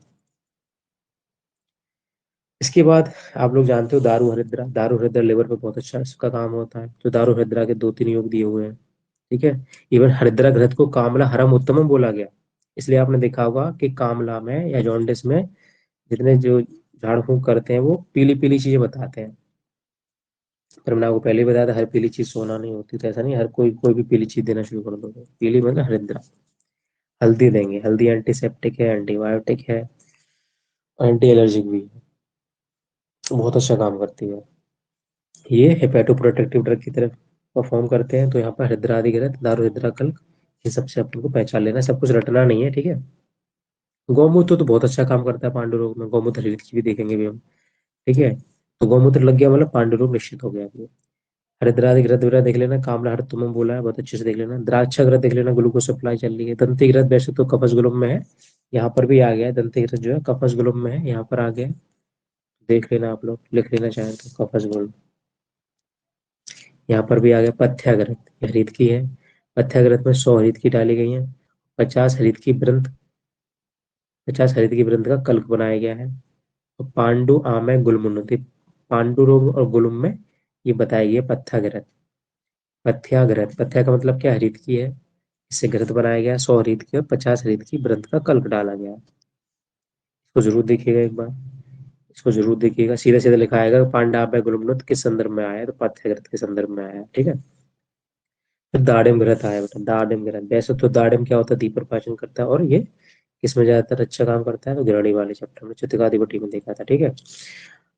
इसके बाद आप लोग जानते हो दारू हरिद्रा, दारू हरिद्रा लिवर पे बहुत अच्छा इसका काम होता है, तो दारू हरिद्रा के दो तीन योग दिए हुए हैं। ठीक है, इवन हरिद्रा घृत को कामला हरम उत्तमम बोला गया, इसलिए आपने देखा होगा कि कामला में या जॉन्डिस में जितने जो झाड़ फूंक करते हैं वो पीली पीली चीजें बताते हैं। पर मैंने आपको पहले ही बताया था हर पीली चीज सोना नहीं होती, तो ऐसा नहीं हर कोई कोई भी पीली चीज देना शुरू कर दो। पीली मतलब हरिद्रा। हल्दी देंगे, हल्दी एंटीसेप्टिक है, एंटीबायोटिक है, एंटी एलर्जिक भी है, बहुत अच्छा काम करती है। ये हेपेटोप्रोटेक्टिव ड्रग की तरह परफॉर्म करते हैं, तो यहाँ पर हृदय अधिग्रहण, दारू हृदय कल्क, ये सबसे अपन को पहचान लेना, सब कुछ रटना नहीं है। ठीक है, गौमूत्र तो बहुत अच्छा काम करता है पांडु रोग में, गौमूत्र हृदय की भी देखेंगे भी हम। ठीक है, तो गौमूत्र लग गया मतलब पांडु रोग निश्चित हो गया आपको। हरिद्रादि ग्रह वगैरह देख लेना, कामला हर तुम्हें बोला है बहुत अच्छे से देख लेना। द्राक्षा ग्रह देख लेना, ग्लूकोज सप्लाई चल रही है। दंती ग्रह वैसे तो कफस गुलम में है, यहाँ पर भी आ गया है, दंती ग्रह जो है कफस गुलम में है, यहाँ पर आ गया है। देख लेना, आप लोग लिख लेना चाहें तो कफस गुलम, यहाँ पर भी आ गया। पथ्याग्रत, ये हरित की है, पथ्याग्रत में 100 हरित की डाली गई है, 50 हरित की वृंत, 50 हरित की वृंत का कल्क बनाया गया है। और पांडु आमय गुलमुन्नति, पांडु रोग और गुलम में ये बताई गई है पथ्याग्रत। पथ्याग्रत, पथ्या का मतलब क्या, हरित की है, इससे घृत बनाया गया, 100 हरित की और 50 हरित की वृंत का कल्क डाला गया। इसको जरूर देखिएगा एक बार, इसको जरूर देखिएगा। सीधा सीधा लिखा आएगा पांडाभ्य गुलमुन्नत किस संदर्भ में आया है, तो पथ्यग्रत के संदर्भ में आया है। ठीक है, फिर दाड़िम घृत आया बेटा, दाड़िम घृत। वैसे तो दाड़िम क्या होता है, दीपक करता है, और ये किसमें ज्यादातर अच्छा काम करता है, तो गिरणी वाले चैप्टर में चित्रकादिपट्टी में देखा था। ठीक है,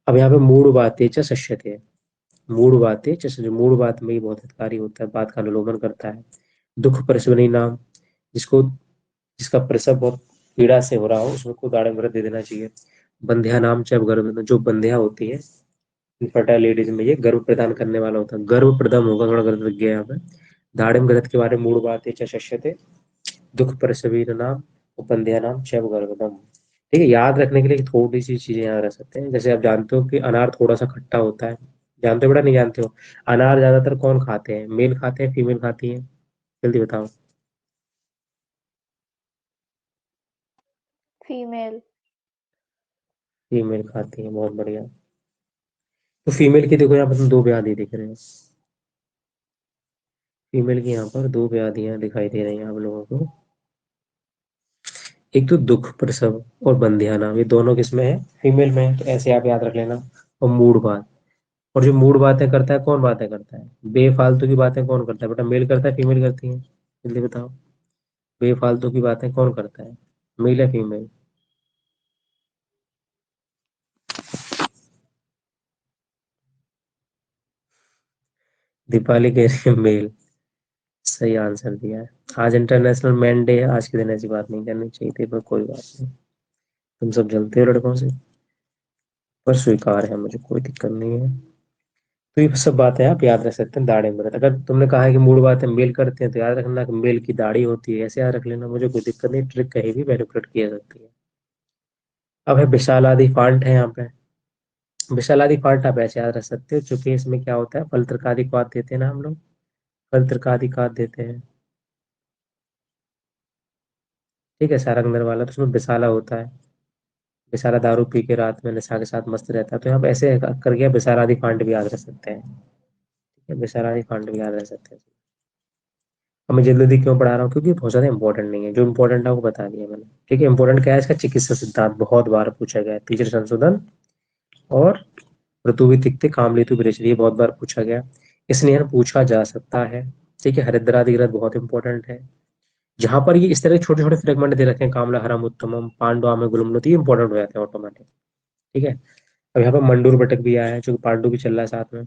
अब यहाँ पे मूड बातें च शस्यते, मूड बातें जो मूड बात में ही बहुत हितकारी होता है, बात का अनुलोमन करता है। दुख प्रसवनी नाम, जिसको जिसका प्रसव बहुत पीड़ा से हो रहा हो उसको दाड़म व्रत दे देना चाहिए। बंध्या नाम जब गर्भ, जो बंध्या होती है इनफर्टाइल लेडीज में, ये गर्भ प्रदान करने वाला होता है, गर्भ प्रदम होगा, थोड़ा गर्भ लग गया यहाँ पे। दाड़म ग्रंथ के बारे में मूड बातें च शस्यते, दुख प्रसवीर नाम उपंध्या नाम चैव गर्भदम। ठीक है, याद रखने के लिए थोड़ी सी चीजें याद रख सकते हैं। जैसे आप जानते हो कि अनार थोड़ा सा खट्टा होता है, जानते हो बेटा नहीं जानते हो? अनार ज्यादातर कौन खाते हैं, मेल खाते हैं फीमेल खाती है? जल्दी बताओ। फीमेल। फीमेल खाती है, बहुत बढ़िया। तो फीमेल की देखो यहाँ पर तुम दो ब्याधि दिख रहे हैं। फीमेल की यहाँ पर दो व्याधियां दिखाई दे रही हैं आप लोगों को। एक तो दुख प्रसव और बंध्या नाम, ये दोनों किसमें है? फीमेल में है। तो ऐसे आप याद रख लेना। और मूड बात, और जो मूड बातें करता है कौन बातें करता है? बेफालतू की बातें कौन करता है बेटा, मेल करता है फीमेल करती है? जल्दी बताओ। बेफालतू की बातें कौन करता है, मेल या फीमेल? दीपाली कह रही है मेल। सही आंसर दिया है। आज इंटरनेशनल मैन डे है, आज के दिन ऐसी बात नहीं करनी चाहिए थी, पर कोई बात नहीं। तुम सब जलते हो लड़कों से, पर स्वीकार है, मुझे कोई दिक्कत नहीं है। तो ये सब बातें आप याद रख सकते हैं दाढ़ी में। अगर तुमने कहा है कि मूड बातें मेल करते हैं, तो याद रखना कि मेल की दाढ़ी होती है, ऐसे याद रख लेना, मुझे कोई दिक्कत नहीं। ट्रिक कहीं भी मैनिपुलेट की जा सकती है। अब है विशाल आदि फांट है यहाँ पे। विशाल आदि फांट आप ऐसे याद रख सकते हो, चूंकि इसमें क्या होता है, फल तृकादि पात देते हैं ना हम लोग, फल तृकादि पात देते हैं। ठीक है, सारंगधर वाला, तो उसमें विशाला होता है। विशाला दारू पी के रात में नशा के साथ मस्त रहता है, तो यहाँ पे ऐसे करके विशाल आदि फांट भी याद रख सकते हैं। ठीक है, विशाल आदि फांट भी याद रख सकते हैं। अब मैं जल्दी जल्दी क्यों पढ़ा रहा हूँ, क्योंकि बहुत ज्यादा इंपॉर्टेंट नहीं है, जो इंपॉर्टेंट है वो बता दिया मैंने। ठीक है, इंपॉर्टेंट क्या है इसका, चिकित्सा सिद्धांत बहुत बार पूछा गया है, तीसरे संशोधन और ऋतु भी तिक्ते काम ऋतु विरेचन, ये बहुत बार पूछा गया, इसलिए पूछा जा सकता है। ठीक है, हरिद्रादिग्रत बहुत इंपॉर्टेंट है। जहां पर ये इस तरह के छोटे छोटे फ्रेगमेंट दे रखे हैं, कामला हरम उत्तमम पांडु में गुलमनो, तो ये इंपॉर्टेंट हो जाते हैं ऑटोमेटिक। ठीक है, अब यहाँ पर मंडूर बटक भी आया है, जो पांडु भी चल रहा है साथ में।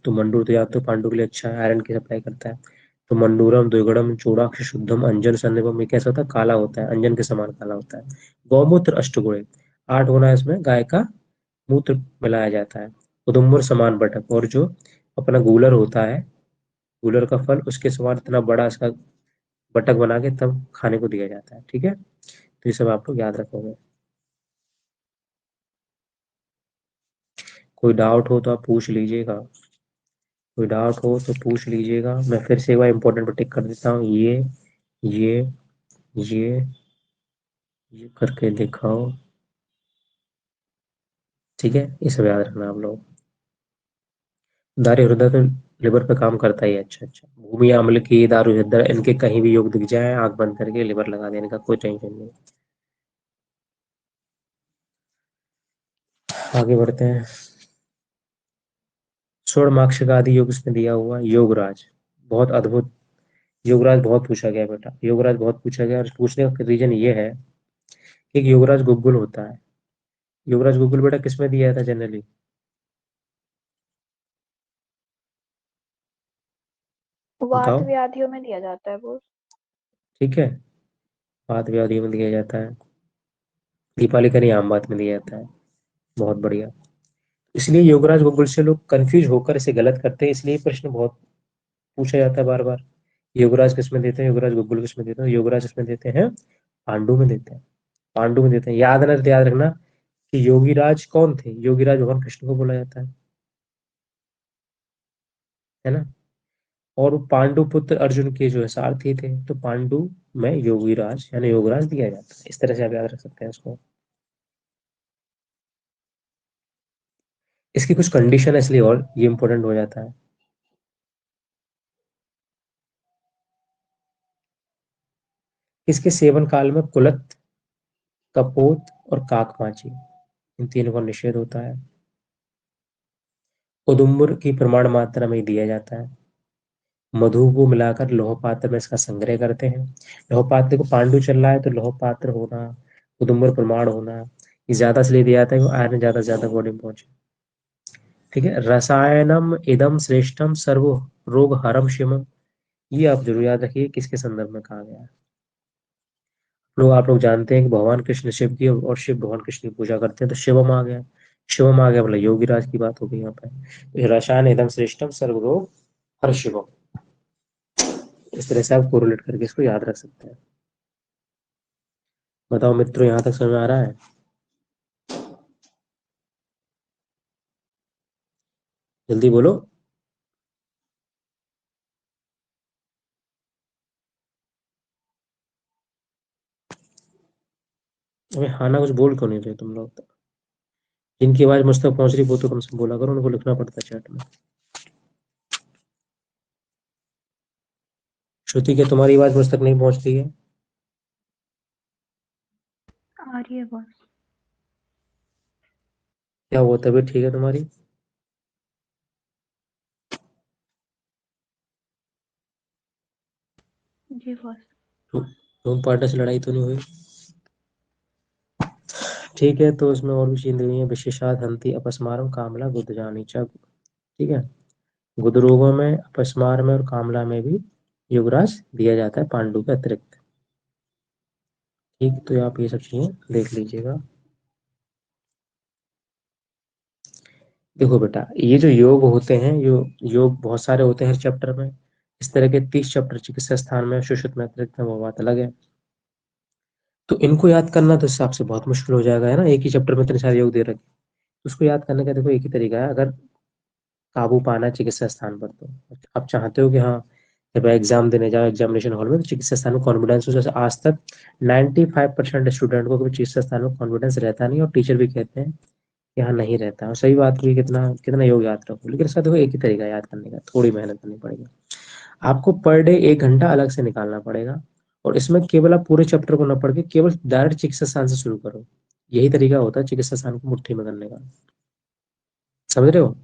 तो मंडूर तो याद तो पांडु के लिए अच्छा है, आयरन की सप्लाई करता है। तो मंडूरम द्विगुणम चूड़ाक्ष शुद्धम अंजन सन्निभम, ये कैसा होता है, काला होता है, अंजन के समान काला होता है। गौमूत्र अष्टगुणे, 8 गुना है इसमें, गाय का मूत्र मिलाया जाता है। उदुम्बर समान बटक, और जो अपना गूलर होता है, गूलर का फल उसके समान इतना बड़ा इसका बटक बना के तब खाने को दिया जाता है। ठीक है, तो ये सब आप लोग याद रखोगे। कोई डाउट हो तो आप पूछ लीजिएगा, कोई डाउट हो तो पूछ लीजिएगा। मैं फिर से एक बार इंपॉर्टेंट पर टिक कर देता हूँ, ये ये ये करके दिखाओ। ठीक है, ये सब याद रखना आप लोग। दारू हृदय तो लिवर पे काम करता ही है। अच्छा अच्छा, भूमि अम्ल की दारू हृदय, इनके कहीं भी योग दिख जाए, आंख बंद करके लिवर लगा देने का कोई टेंशन नहीं। आगे बढ़ते हैं। स्वर्ण मार्क्स का आदि योग इसमें दिया हुआ है, योगराज, बहुत अद्भुत। योगराज बहुत पूछा गया बेटा, योगराज बहुत पूछा गया, और पूछने का रीजन ये है कि एक योगराज गुगुल होता है। योगराज गुगुल बेटा किसमें दिया था जनरली? वात बताओ। व्याधियों में दिया जाता है वो। ठीक है, बात व्याधि में दिया जाता है, दीपाली का नहीं आम बात में दिया जाता है। बहुत बढ़िया। इसलिए योगराज गुगुल से लोग कंफ्यूज होकर इसे गलत करते हैं, इसलिए प्रश्न बहुत पूछा जाता है बार बार। योगराज किसमें देते हैं, योगराज गुगुल किसमें देते हैं? योगराज किसमें देते हैं? पांडु में देते हैं, पांडु में देते हैं। याद ना, तो याद रखना कि योगीराज कौन थे, योगीराज भगवान कृष्ण को बोला जाता है ना। और वो पांडु पुत्र अर्जुन के जो है सारथी थे, तो पांडु में योगीराज यानी योगराज दिया जाता है। इस तरह से आप याद रख सकते हैं इसको। इसकी कुछ कंडीशन है, इसलिए और ये इंपॉर्टेंट हो जाता है। इसके सेवन काल में कुलत, कपोत और काकमाची, इन तीनों का निषेध होता है। उदुम्बर की प्रमाण मात्रा में दिया जाता है। मधु को मिलाकर लौह पात्र में इसका संग्रह करते हैं। लौह पात्र को पांडु चल रहा है, तो लौह पात्र होना, उदुम्बर प्रमाण होना, ये ज्यादा इसलिए दिया जाता है कि आयरन ज्यादा से ज्यादा बॉडी में पहुंचे। ठीक है, रसायनम इदम श्रेष्ठम सर्व रोग हरम शिवम, ये आप जरूर याद रखिए किसके संदर्भ में कहा गया है। लोग आप लोग जानते हैं कि भगवान कृष्ण शिव की और शिव भगवान कृष्ण की पूजा करते हैं, तो शिवम आ गया। शिवम आ गया मतलब योगीराज की बात हो गई यहाँ पे। तो रसायन इदम श्रेष्ठम सर्व रोग हर शिवम, इस तरह से आप कोरिलेट करके इसको याद रख सकते हैं। बताओ मित्रों, यहाँ तक समझ में आ रहा है? जल्दी बोलो। अबे हाँ ना, कुछ बोल क्यों नहीं रहे तुम लोग? जिनकी आवाज मुझ तक पहुंच रही वो तो कम से कम बोला करो, उनको लिखना पड़ता है चैट में। श्रुति, क्या तुम्हारी आवाज मुझ तक नहीं पहुंच रही है? आ रही है बॉस। क्या हुआ, तबीयत ठीक है तुम्हारी? जी बॉस। तुम पार्टनर से लड़ाई तो नहीं हुई? ठीक है, तो इसमें और भी चीजें दी हुई है। विशेषाद हंति अपस्मारम कामला गुदजानी च। ठीक है। गुदरोगों में, अपस्मार में और कामला में भी युवराज दिया जाता है पांडु के अतिरिक्त। ठीक, तो आप ये सब चीजें देख लीजिएगा। देखो बेटा, ये जो योग होते हैं, योग बहुत सारे होते हैं हर चैप्टर में। इस तरह के 30 चैप्टर चिकित्सा स्थान में, सुश्रुत में अतिरिक्त है, वो बात अलग है। तो इनको याद करना तो इस हिसाब से बहुत मुश्किल हो जाएगा, है ना? एक ही चैप्टर में इतने सारे योग दे रखे। उसको याद करने का देखो एक ही तरीका है। अगर काबू पाना है चिकित्सा स्थान पर, तो आप चाहते हो कि हाँ, जब एग्जाम देने जाओ एग्जामिनेशन हॉल में, तो चिकित्सा स्थान में कॉन्फिडेंस हो। जैसे आज तक 95% स्टूडेंट को कभी चिकित्सा स्थान में कॉन्फिडेंस रहता नहीं, और टीचर भी कहते हैं कि हाँ नहीं रहता। और सही बात भी, कितना कितना योग याद रखो। लेकिन इसका देखो एक ही तरीका है याद करने का, थोड़ी मेहनत करनी पड़ेगी। आपको पर डे 1 घंटा अलग से निकालना पड़ेगा। और इसमें केवल आप पूरे चैप्टर को न पढ़ के केवल डायरेक्ट चिकित्सा स्थान से शुरू करो। यही तरीका होता है चिकित्सा स्थान को मुट्ठी में करने का। समझ रहे हो?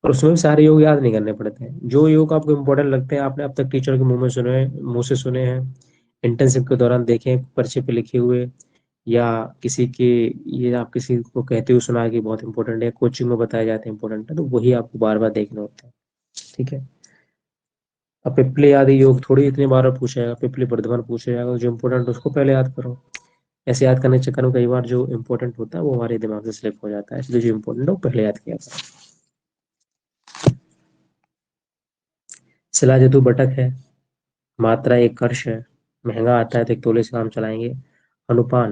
और उसमें भी सारे योग याद नहीं करने पड़ते हैं। जो योग आपको इम्पोर्टेंट लगते हैं, आपने अब तक टीचर के मुंह से सुने हैं, इंटर्नशिप के दौरान देखे हैं, पर्चे पे लिखे हुए, या किसी के, ये आप किसी को कहते हुए सुना है कि बहुत इंपॉर्टेंट है, कोचिंग में बताए जाते हैं इंपॉर्टेंट है, तो वही आपको बार बार देखने होते हैं। ठीक है। अब पिपली आदि योग थोड़ी इतनी बार पूछेगा, पिपली वर्धमान पूछेगा, जो इंपॉर्टेंट है उसको पहले याद करो। ऐसे याद करने के चक्कर में कई बार जो इंपॉर्टेंट होता है वो हमारे दिमाग से स्लिप हो जाता है, इसलिए जो इंपॉर्टेंट है वो पहले याद किया करो। शिलाजतु बटक है। मात्रा एक कर्ष है। महंगा आता है तो 1 तोले से काम चलाएंगे। अनुपान।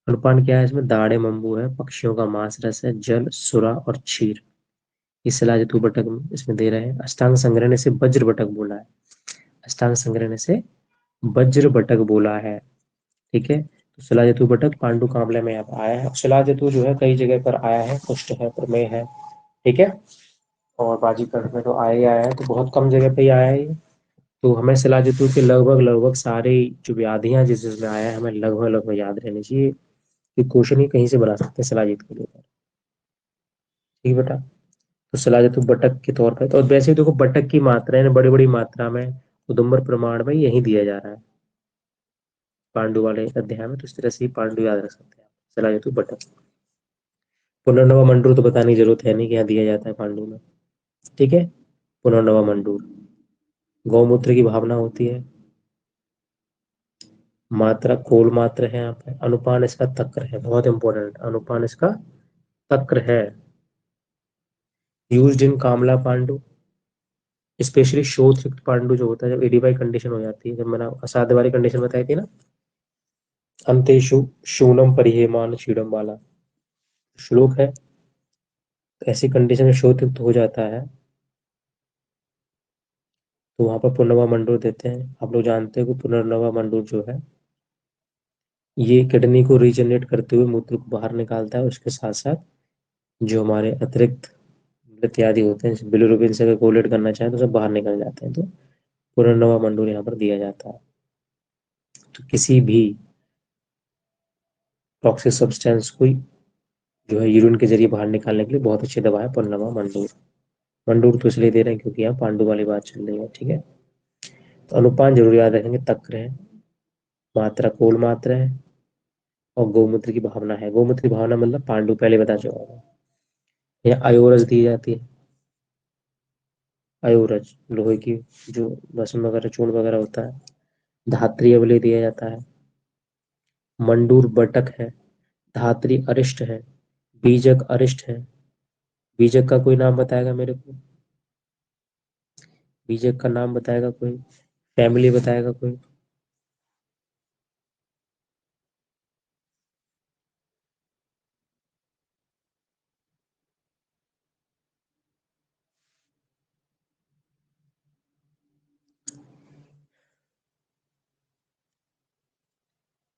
अनुपान क्या है? इसमें दाड़े मंबू है, पक्षियों का मांस रस है, जल सुरा और क्षीर। इस शिलाजतु बटक में इसमें दे रहे हैं। अष्टांग संग्रहण से वज्र बटक बोला है। अष्टांग संग्रहण से वज्र बटक बोला है। ठीक है। तो शिलाजतु बटक पांडु कामले में अब आया है। शिलाजतु जो है कई जगह पर आया है, कुष्ठ है, प्रमेय है। ठीक है। और बाजीकर में तो आया ही आया है, तो बहुत कम जगह पे ही आया है ये। तो हमें शिलाजितु के लगभग लगभग सारे जो व्याधियां जिस जिसमें आया है, हमें लगभग लगभग याद रहनी चाहिए। कि क्वेश्चन ही कहीं से बना सकते हैं शिलाजित के लिए। ठीक है बेटा। तो शिलाजितु बटक के तौर पर, तो वैसे ही देखो बटक की मात्रा है बड़ी बड़ी मात्रा में उदुम्बर प्रमाण में यही दिया जा रहा है पांडु वाले अध्याय में। तो इस तरह से ही पांडु याद रख सकते हैं शिलाजितु बटक। पुनर्नवा मंडूर तो बताने की जरूरत है नहीं कि यहाँ दिया जाता है पांडु में। ठीक है। पुनर्नवा मंडूर गौमूत्र की भावना होती है। मात्रा कोल मात्र है यहाँ पे। अनुपान इसका तक्र है, बहुत इंपॉर्टेंट, अनुपान इसका तक्र है। यूज्ड इन कामला पांडु, स्पेशली शोथ युक्त पांडु जो होता है, जब एडीबाई कंडीशन हो जाती है, जब मैंने असाध्य वाली कंडीशन बताई थी ना, अंतेषु शूनम परिहेमान क्षीणम वाला श्लोक है। तो ऐसी कंडीशन में शोथ युक्त हो जाता है, तो वहां पर पुनर्नवा मंडूर देते हैं। आप लोग जानते हो कि पुनर्नवा मंडूर जो है, ये किडनी को रीजनरेट करते हुए मूत्र को बाहर निकालता है। उसके साथ साथ जो हमारे अतिरिक्त इत्यादि होते हैं, जैसे बिलिरुबिन से अगर कोलेट करना चाहें तो सब बाहर निकल जाते हैं। तो पुनर्नवा मंडूर यहाँ पर दिया जाता है। तो किसी भी टॉक्सिक सब्सटेंस को जो है यूरिन के जरिए बाहर निकालने के लिए बहुत अच्छी दवा है पुनर्नवा मंडूर। मंडूर तो इसलिए दे रहे हैं क्योंकि यहाँ पांडु वाली बात चल रही है। ठीक है। तो अनुपान जरूर याद रखेंगे, तक्र है, मात्रा कोल मात्रा है, और गौमूत्र की भावना है। गौमूत्र की भावना मतलब पांडु पहले बता चुका हूँ। यहाँ अयोरस दी जाती है। अयोरज लोहे की, जो भस्म वगैरह चूर्ण वगैरह होता है। धात्री अवले दिया जाता है। मंडूर बटक है। धात्री अरिष्ट है। बीजक अरिष्ट है। बीजक का कोई नाम बताएगा मेरे को? बीजक का नाम बताएगा कोई? फैमिली बताएगा कोई?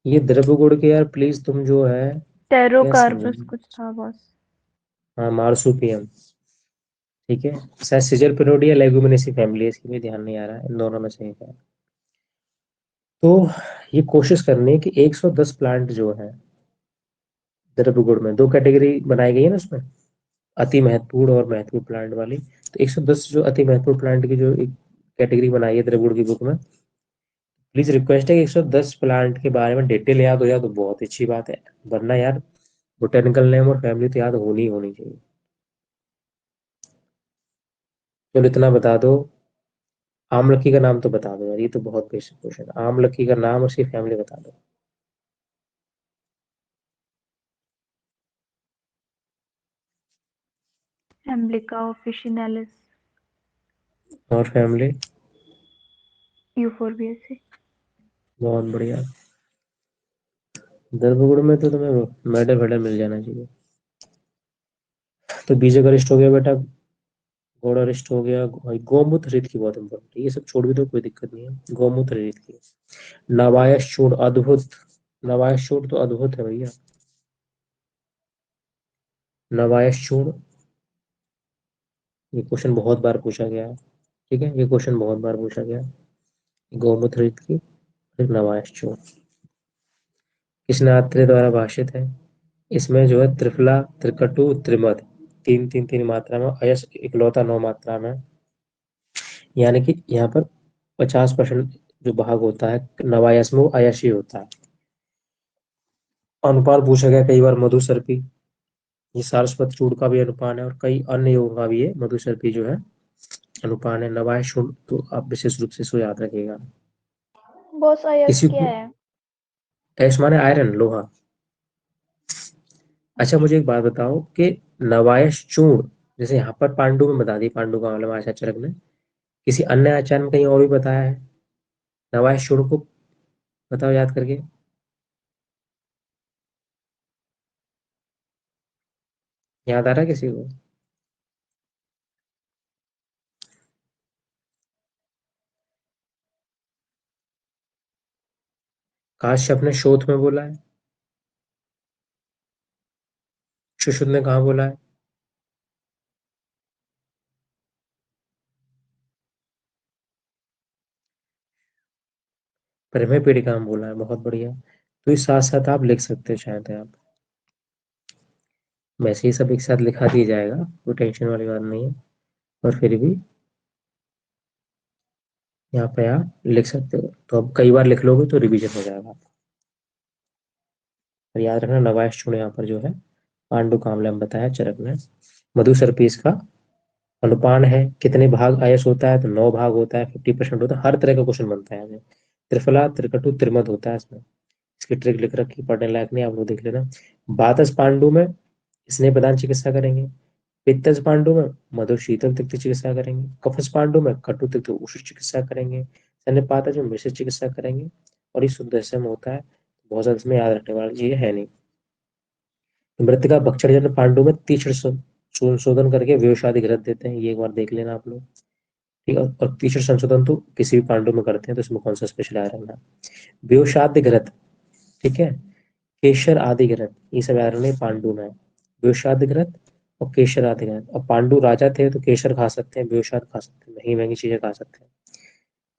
ये द्रव्यगुण के यार प्लीज तुम जो है क्या समझ। टेरोकार्पस कुछ था बॉस। हाँ मार्सुपियम। ठीक है। शायद सिजल पेरोडी या लेगुमिनेसी फैमिली है, इसकी भी ध्यान नहीं आ रहा है, इन दोनों में से एक है। तो ये कोशिश करनी है कि 110 प्लांट जो है द्रव्यगुण में, दो कैटेगरी बनाई गई है ना उसमें, अति महत्वपूर्ण और महत्वपूर्ण प्लांट वाली। तो 110 जो अति महत्वपूर्ण प्लांट की जो एक कैटेगरी बनाई है द्रव्यगुण की बुक में, प्लीज रिक्वेस्ट है कि 110 प्लांट के बारे में डिटेल याद हो जाए तो बहुत अच्छी बात है। वरना यार बोटेनिकल नेम और फैमिली तो याद होनी ही होनी चाहिए। चलो इतना बता दो, आमलकी का नाम तो बता दो यार, ये तो बहुत बेसिक क्वेश्चन है, आमलकी का नाम उसकी फैमिली बता दो। एम्ब्लिका ऑफिशिनालिस। और फैमिली। यूफोरबिएसी। बहुत बढ़िया। गर्भगुड़ में तो तुम्हें मेडल वेडल मिल जाना चाहिए। तो बीजे का रिस्ट हो गया बेटा, घोड़ा रिस्ट हो गया, गौमूत्र रीत की बहुत इंपॉर्टेंट है, ये सब छोड़ भी दो कोई दिक्कत नहीं है, गौमूत्र रीत की। नवायश चूर्ण अद्भुत, नवायश चूर्ण तो अद्भुत है भैया। नवायश चूर्ण, ये क्वेश्चन बहुत बार पूछा गया है। ठीक है, ये क्वेश्चन बहुत बार पूछा गया है। गौमूत्र रीत की, फिर नवायश चूर्ण, कृष्णात्रे द्वारा भाषित है। इसमें जो है त्रिफला, त्रिकटु, त्रिमद, तीन तीन तीन मात्रा में, अयस इकलौता 9 मात्रा में। यानी कि यहाँ पर 50% जो भाग होता है नवायस में वो अयश ही होता है। अनुपात पूछा गया कई बार, मधुसर्पी, ये सारस्वत चूड़ का भी अनुपान है और कई अन्य योगों का भी है, मधुसर्पी जो है अनुपान है। नवायश चूर्ण तो आप विशेष रूप से इसको याद रखिएगा। बॉस आयस किसी क्या को, है? ऐश माने आयरन, लोहा। अच्छा अच्छा। मुझे एक बात बताओ कि नवायश चूर्ण, जैसे यहाँ पर पांडु में बता दी, पांडु का मतलब आचार्य चरक ने, किसी अन्य आचार्य में कहीं और भी बताया है नवायश चूर्ण को? बताओ याद करके। याद आ रहा है किसी को? काश्यप ने शोध में बोला है, सुश्रुत ने कहाँ बोला है? प्रमेय पीठिका में बोला है, बहुत बढ़िया। तो इस साथ साथ आप लिख सकते हो चाहते हैं आप, वैसे ही सब एक साथ लिखा दिया जाएगा, कोई टेंशन वाली बात नहीं है। और फिर भी यहाँ पे आप लिख सकते हो, तो अब कई बार लिख लोगे तो रिवीजन हो जाएगा। और याद रखना नवायश चूर्ण यहाँ पर जो है पांडु कामले में बताया चरक ने। मधु सर्पीस का अनुपान है, कितने भाग आयस होता है, तो 9 भाग होता है, 50% होता है, हर तरह का क्वेश्चन बनता है हमें। त्रिफला, त्रिकटु, त्रिमद होता है इसमें, इसकी ट्रिक लिख रखी, पढ़ने लायक नहीं, आप लोग देख लेना। बातस पांडु में स्नेह प्रदान चिकित्सा करेंगे, पित्तज पांडु में मधुर शीतल तिक्त चिकित्सा करेंगे, कफस पांडु में कटु तिक्त उष्ण चिकित्सा करेंगे, सन्निपातज में मिश्रित चिकित्सा करेंगे। और ये शुद्ध में होता है, बहुत ज्यादा इसमें याद रखने वाली चीज है नहीं। मृतिका भक्षण जन पांडु में तीक्ष्ण संशोधन करके व्यवसाय ग्रंथ देते हैं, ये एक बार देख लेना आप लोग। ठीक है, और तीक्ष्ण संशोधन तो किसी भी पांडु में करते हैं, तो इसमें कौन सा स्पेशल याद रखना। व्यवसाय ग्रंथ, ठीक है, केशर आदि ग्रंथ, ये सब याद रखना पांडु में है। व्यवसाय ग्रंथ और केशर आदि ग्रंथ, और पांडु राजा थे तो केशर खा सकते हैं, व्यवसाय खा सकते हैं, महंगी महंगी चीजें खा सकते हैं,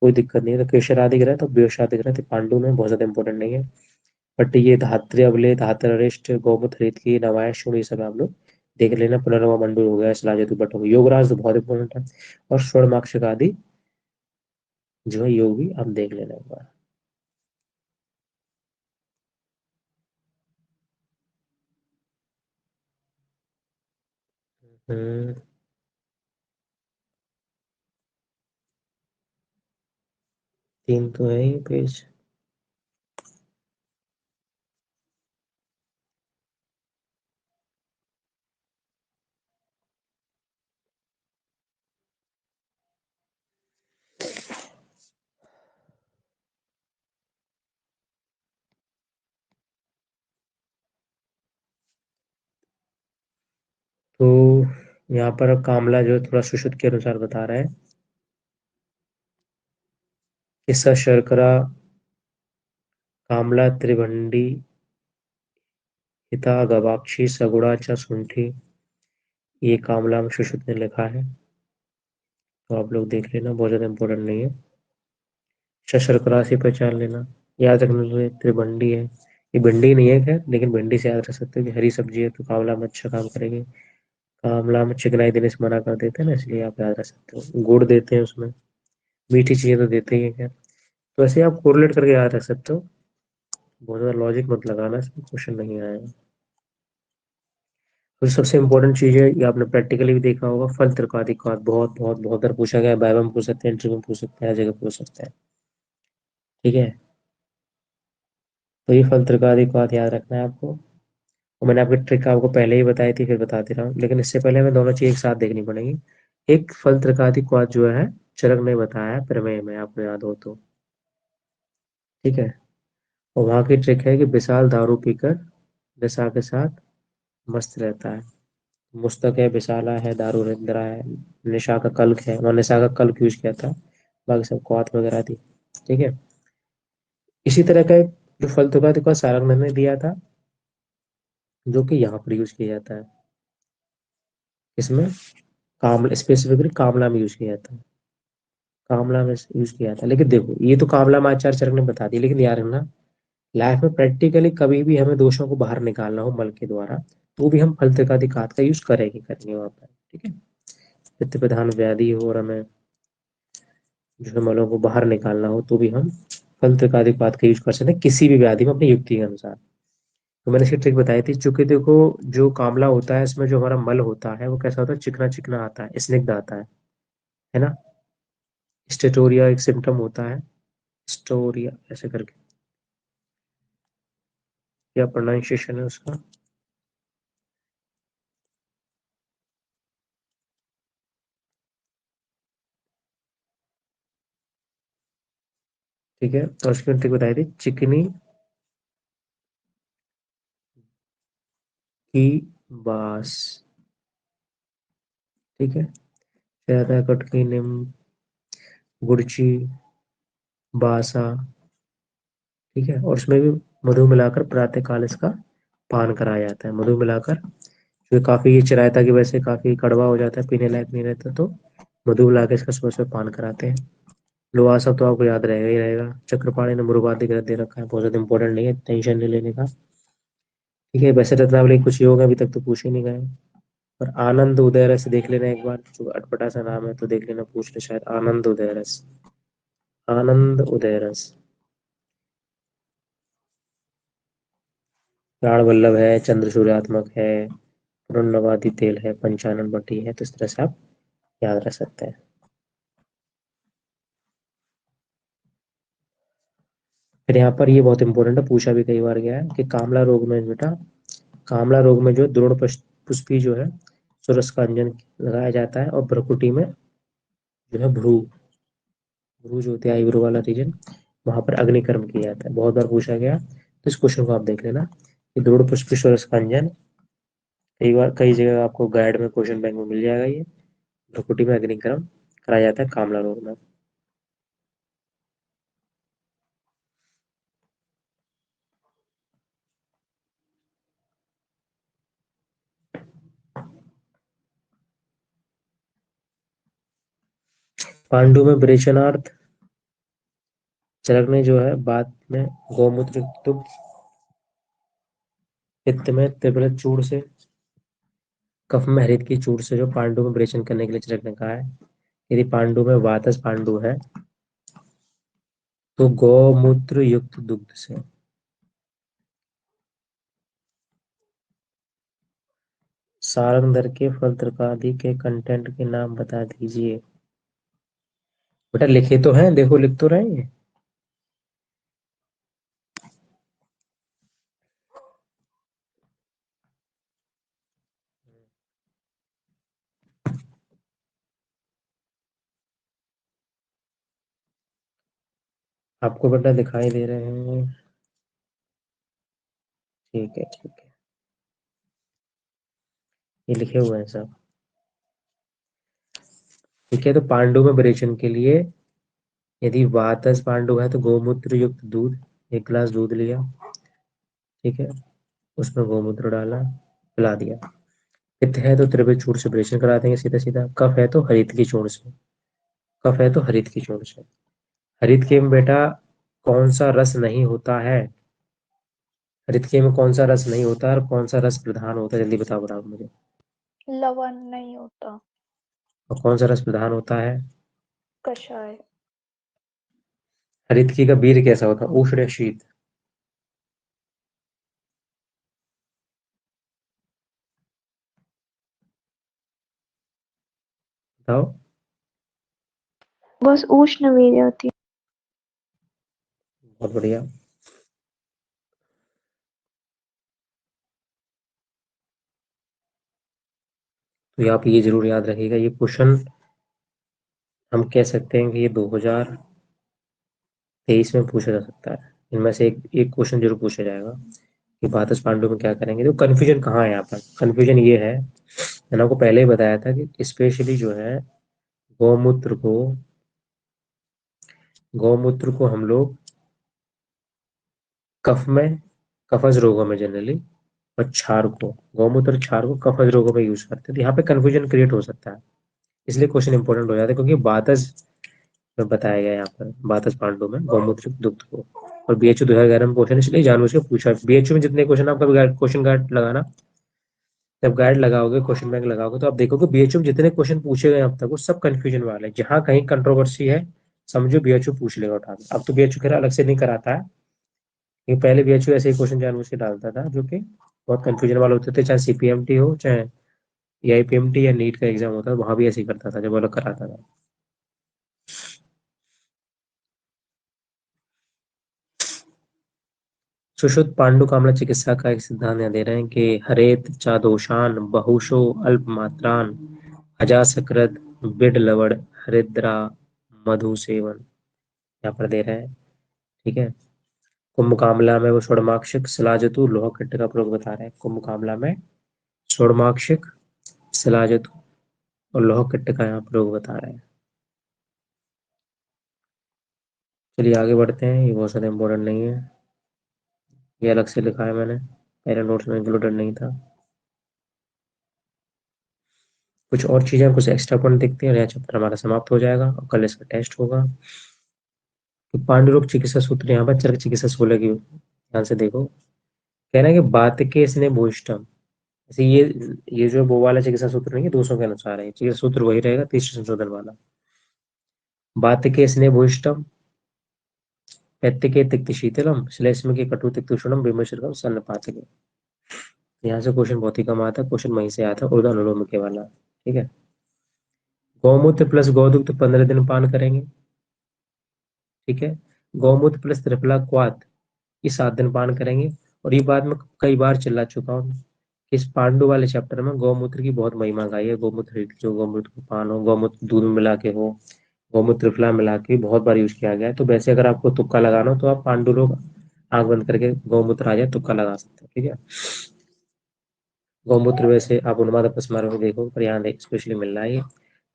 कोई दिक्कत नहीं है। तो केशर आदि ग्रंथ और व्यवसाय ग्रंथ पांडु में बहुत ज्यादा इंपॉर्टेंट नहीं है। बट ये धात्री अवले, धात्र अरिष्ट, गौमुत्र रीत की, नवायश ये सब आप लोग देख लेना। पुनर्वा मंडल हो गया, शिलाजतु बट हो गया, योगराज तो बहुत इंपॉर्टेंट है। और स्वर्ण माक्षिक आदि जो है योग भी आप देख लेना एक बार। हम्म, 3 तो है ही पेज। तो यहाँ पर कामला जो है थोड़ा सुश्रुत के अनुसार बता रहा है कि सशर्करा कामला त्रिभंडी हिता गवाक्षी सगुड़ा च सुंठी, ये कामला में सुश्रुत ने लिखा है, तो आप लोग देख लेना, बहुत ज्यादा इंपॉर्टेंट नहीं है। शशर्क राशि पहचान लेना, याद रखने के लिए त्रिभंडी है, ये भिंडी नहीं है खैर, लेकिन भिंडी से याद रख सकते हो कि हरी सब्जी है तो कामला में अच्छा काम करेगी। कामला में चिकनाई देने से मना कर देते हैं ना, इसलिए आप याद रख सकते हो। गुड़ देते हैं उसमें, मीठी चीजें तो देते ही है खैर, तो ऐसे आप कोरिलेट करके याद रख सकते हो। बहुत ज्यादा लॉजिक मत लगाना, इसमें क्वेश्चन नहीं आएगा। तो सबसे इंपॉर्टेंट चीज है, ये आपने प्रैक्टिकली भी देखा होगा, फल त्रिकादिक बहुत बहुत बहुत बार पूछा गया है, वाइवा में पूछ सकते हैं, इंटरव्यू में पूछ सकते हैं, हर जगह पूछ सकते हैं। ठीक है, तो ये फल त्रिकादिक याद रखना है आपको। और मैंने आपकी ट्रिक आपको पहले ही बताई थी, फिर बता दे रहा हूँ, लेकिन इससे पहले हमें दोनों चीज एक साथ देखनी पड़ेगी। एक फल त्रिकादिक जो है, चरक ने बताया है प्रमेय में, आपको याद हो तो। ठीक है, और वहां की ट्रिक है कि विशाल दारू पीकर नशा के साथ मस्त रहता है। मुस्तक है, विशाला है, दारू निद्रा है, निशा का कल्क है, वहाँ निशा का कल्क यूज किया था, बाकी सब क्वाथ वगैरह थी। ठीक है, इसी तरह का एक जो फल तुका तुका सारंग ने दिया था, जो कि यहाँ पर यूज किया जाता है, इसमें कामला, स्पेसिफिकली कामला में यूज किया जाता है, कामला में यूज किया था। लेकिन देखो, ये तो कामला में आचार्य चरक ने बता दी, लेकिन यार है ना, लाइफ में प्रैक्टिकली कभी भी हमें दोषों को बाहर निकालना हो मल के द्वारा, तो भी हम फल त्रिकादिकात का यूज करेंगे वहां पर। ठीक है, पित्त प्रधान व्याधि हो और हमें जो है मलों को बाहर निकालना हो, तो भी हम फल त्रिकादिक का यूज कर सकते हैं, किसी भी व्याधि में अपनी युक्ति के अनुसार। तो मैंने इसकी ट्रिक बताई थी, चूंकि देखो जो कामला होता है, इसमें जो हमारा मल होता है वो कैसा होता है, चिकना चिकना आता है, स्निग्ध आता है ना। स्टेटोरिया एक सिम्टम होता है, स्टोरिया ऐसे करके, क्या प्रोनाउंसिएशन है उसका। ठीक है, तो उसकी ट्रिक बताई थी, चिकनी की बास। ठीक है, ज्यादा कटकी निम, गुड़ची, बासा। ठीक है, और उसमें भी मधु मिलाकर प्रातः काल इसका पान कराया जाता है, मधु मिलाकर, जो काफी ये चिरायता की वजह से काफी कड़वा हो जाता है, पीने लायक नहीं रहता, तो मधु मिला के इसका सुबह सुबह पान कराते हैं। लोहा सब तो आपको याद रहेगा ही रहेगा, चक्रपाणी ने मुरुबादी ग्रह दे रखा है, बहुत ज्यादा इंपॉर्टेंट नहीं है, टेंशन नहीं लेने का। ठीक है, वैसे रत्नावली कुछ योग अभी तक तो पूछ ही नहीं गए। पर आनंद उदय रस देख लेना एक बार, जो अटपटा सा नाम है, तो देख लेना, पूछ ले शायद, आनंद उदय रस, आनंद उदय रस। प्राण वल्लभ है, चंद्र सूर्यात्मक है, पुनर्नवादी तेल है, पंचानन बटी है, तो इस तरह से आप याद रख सकते हैं। फिर यहाँ पर ये बहुत इंपॉर्टेंट है, पूछा भी कई बार गया है कि कामला रोग में बेटा, कामला रोग में जो द्रोण पुष्पी जो है, सुरस का अंजन लगाया जाता है, और भ्रकुटी में जो है भ्रू, भ्रू जो होती है आईब्रो वाला रीजन, वहां पर अग्निकर्म किया जाता है, बहुत बार पूछा गया, तो इस क्वेश्चन को आप देख लेना कि द्रोण पुष्पी सुरस का अंजन, कई बार कई जगह आपको गाइड में क्वेश्चन बैंक में मिल जाएगा ये, भ्रकुटी में अग्निकर्म कराया जाता है कामला रोग में। पांडु में विरेचनार्थ चरक ने जो है बाद में गौमूत्र दुग्ध, पित्त में त्रिफल चूर्ण से, कफ में हरित की चूर्ण से जो पांडु में विरेचन करने के लिए चरक ने कहा है। यदि पांडु में वातस पांडु है, तो गौमूत्र युक्त दुग्ध से। सारंगधर के फल त्रिकादि के कंटेंट के नाम बता दीजिए। बेटा लिखे तो हैं, देखो लिख तो रहे हैं। आपको बेटा दिखाई दे रहे हैं, ठीक है ठीक है, ये लिखे हुए हैं सब। ठीक है, तो पांडु में विरेचन के लिए, यदि वातस पांडु है तो गौमूत्र युक्त दूध, 1 गिलास दूध लिया, ठीक है, उसमें गोमूत्र डाला, पिला दिया। पित्त है तो त्रिभुज चूर्ण से ऑपरेशन करा देंगे सीधा सीधा। कफ है तो हरित की चूर्ण से, कफ है तो हरित की चूर्ण से। हरित के में बेटा कौन सा रस नहीं होता है? हरित के में कौन सा रस नहीं होता और कौन सा रस प्रधान होता है? जल्दी बताओ बताओ मुझे। लवण नहीं होता। और कौन सा रस प्रधान होता है? कषाय। हरितकी का बीज कैसा होता है? उष्ण या शीत? बताओ। बस उष्ण वीर्य होती है। बहुत बढ़िया। तो आप ये जरूर याद रखिएगा, ये क्वेश्चन हम कह सकते हैं कि ये 2023 में पूछा जा सकता है। इनमें से एक एक क्वेश्चन जरूर पूछा जाएगा कि बातस पांडु में क्या करेंगे। तो कंफ्यूजन कहाँ है यहाँ पर? कंफ्यूजन ये है, मैंने आपको पहले ही बताया था कि स्पेशली जो है गौमूत्र को गौमूत्र को हम लोग कफ में, कफज रोगों में जनरली, और क्षार को, गौमूत्र क्षार को कफज रोगों में यूज करते हैं। तो यहाँ पे कंफ्यूजन क्रिएट हो सकता है, इसलिए क्वेश्चन इंपॉर्टेंट हो जाता है, क्योंकि बातस में बताया गया है यहाँ पर, बातस पांडु में गौमूत्र दुग्ध को। और बीएचयू 2011 में क्वेश्चन इसलिए जानबूझ के पूछा। बीएचयू में जितने क्वेश्चन, आपका क्वेश्चन गाइड लगाना, जब गाइड लगाओगे, क्वेश्चन बैंक लगाओगे, तो आप देखोगे बीएचयू में जितने क्वेश्चन पूछे गए अब तक वो सब कंफ्यूजन वाले हैं। जहां कहीं कंट्रोवर्सी है समझो बीएचयू पूछ लेगा उठा के। अब तो बीएचयू खैर अलग से नहीं कराता है, ये पहले बीएचयू ऐसे ही क्वेश्चन जानबूझ के डालता था जो कि बहुत कंफ्यूजन वाले होते थे, चाहे सीपीएमटी हो, चाहे एआईपीएमटी या नीट का एग्जाम होता था, वहां भी ऐसे ही करता था जब वो अलग कराता था। सुश्रुत पांडु कामला चिकित्सा का एक सिद्धांत यहाँ दे रहे हैं कि हरेत चादोषान बहुशो अल्प मात्रान अजासकृत बिड लवण हरिद्रा मधु सेवन, यहाँ पर दे रहे हैं, ठीक है। कुंभ कामला में वो षोडमाक्षिक शिलाजतु लोह कट्ट का प्रयोग बता रहे हैं। कुंभ कामला में षोडमाक्षिक शिलाजतु और लोह कट्ट का यहाँ प्रयोग बता रहे हैं। चलिए आगे बढ़ते हैं, ये बहुत ज़्यादा इम्पोर्टेंट नहीं है, ये अलग से लिखा है मैंने, मेरे नोट्स में इंक्लूडेड नहीं था। कुछ और चीज़ें, कुछ एक्स्ट्रा पॉइंट देखते हैं और यह चैप्टर हमारा समाप्त हो जाएगा और कल इसका टेस्ट होगा। तो पांडुरोग चिकित्सा सूत्र यहाँ पर चरक चिकित्सा 16 की, ध्यान से देखो, कहना है कि बात के स्नेह भूष्टम, जैसे ये जो वो वाला चिकित्सा सूत्र नहीं है, दूसरों के अनुसार है, चिकित्सा सूत्र वही रहेगा तीसरे संशोधन वाला। बात के स्नेह भूष्टम पैत्य के तिक्त शीतलम श्लेष्म के कटु तिक्त उष्णम विमर्शकम सन्नपातके। यहाँ से क्वेश्चन बहुत ही कम आता है, क्वेश्चन वहीं से आता है, उर्दा अनुलोम के वाला, ठीक है। गौमूत्र प्लस गौदुग्ध 15 दिन पान करेंगे, ठीक है। गौमूत्र प्लस त्रिफला क्वाथ ये 7 दिन पान करेंगे। और ये बात मैं कई बार चिल्ला चुका हूँ, इस पांडु वाले चैप्टर में गौमूत्र की बहुत महिमा गाई है। गौमूत्र जो गौमूत्र को पान हो, गौमूत्र दूध में मिला के हो, गौमूत्र त्रिफला मिला के बहुत बार यूज किया गया है। तो वैसे अगर आपको तुक्का लगाना हो तो आप पांडु लोग आंख बंद करके गौमूत्र आ जाए तुक्का लगा सकते हैं, ठीक है। गौमूत्र वैसे आप उन्माद अपस्मार में देखो, पर यहाँ देख स्पेशली मिल रहा है ये।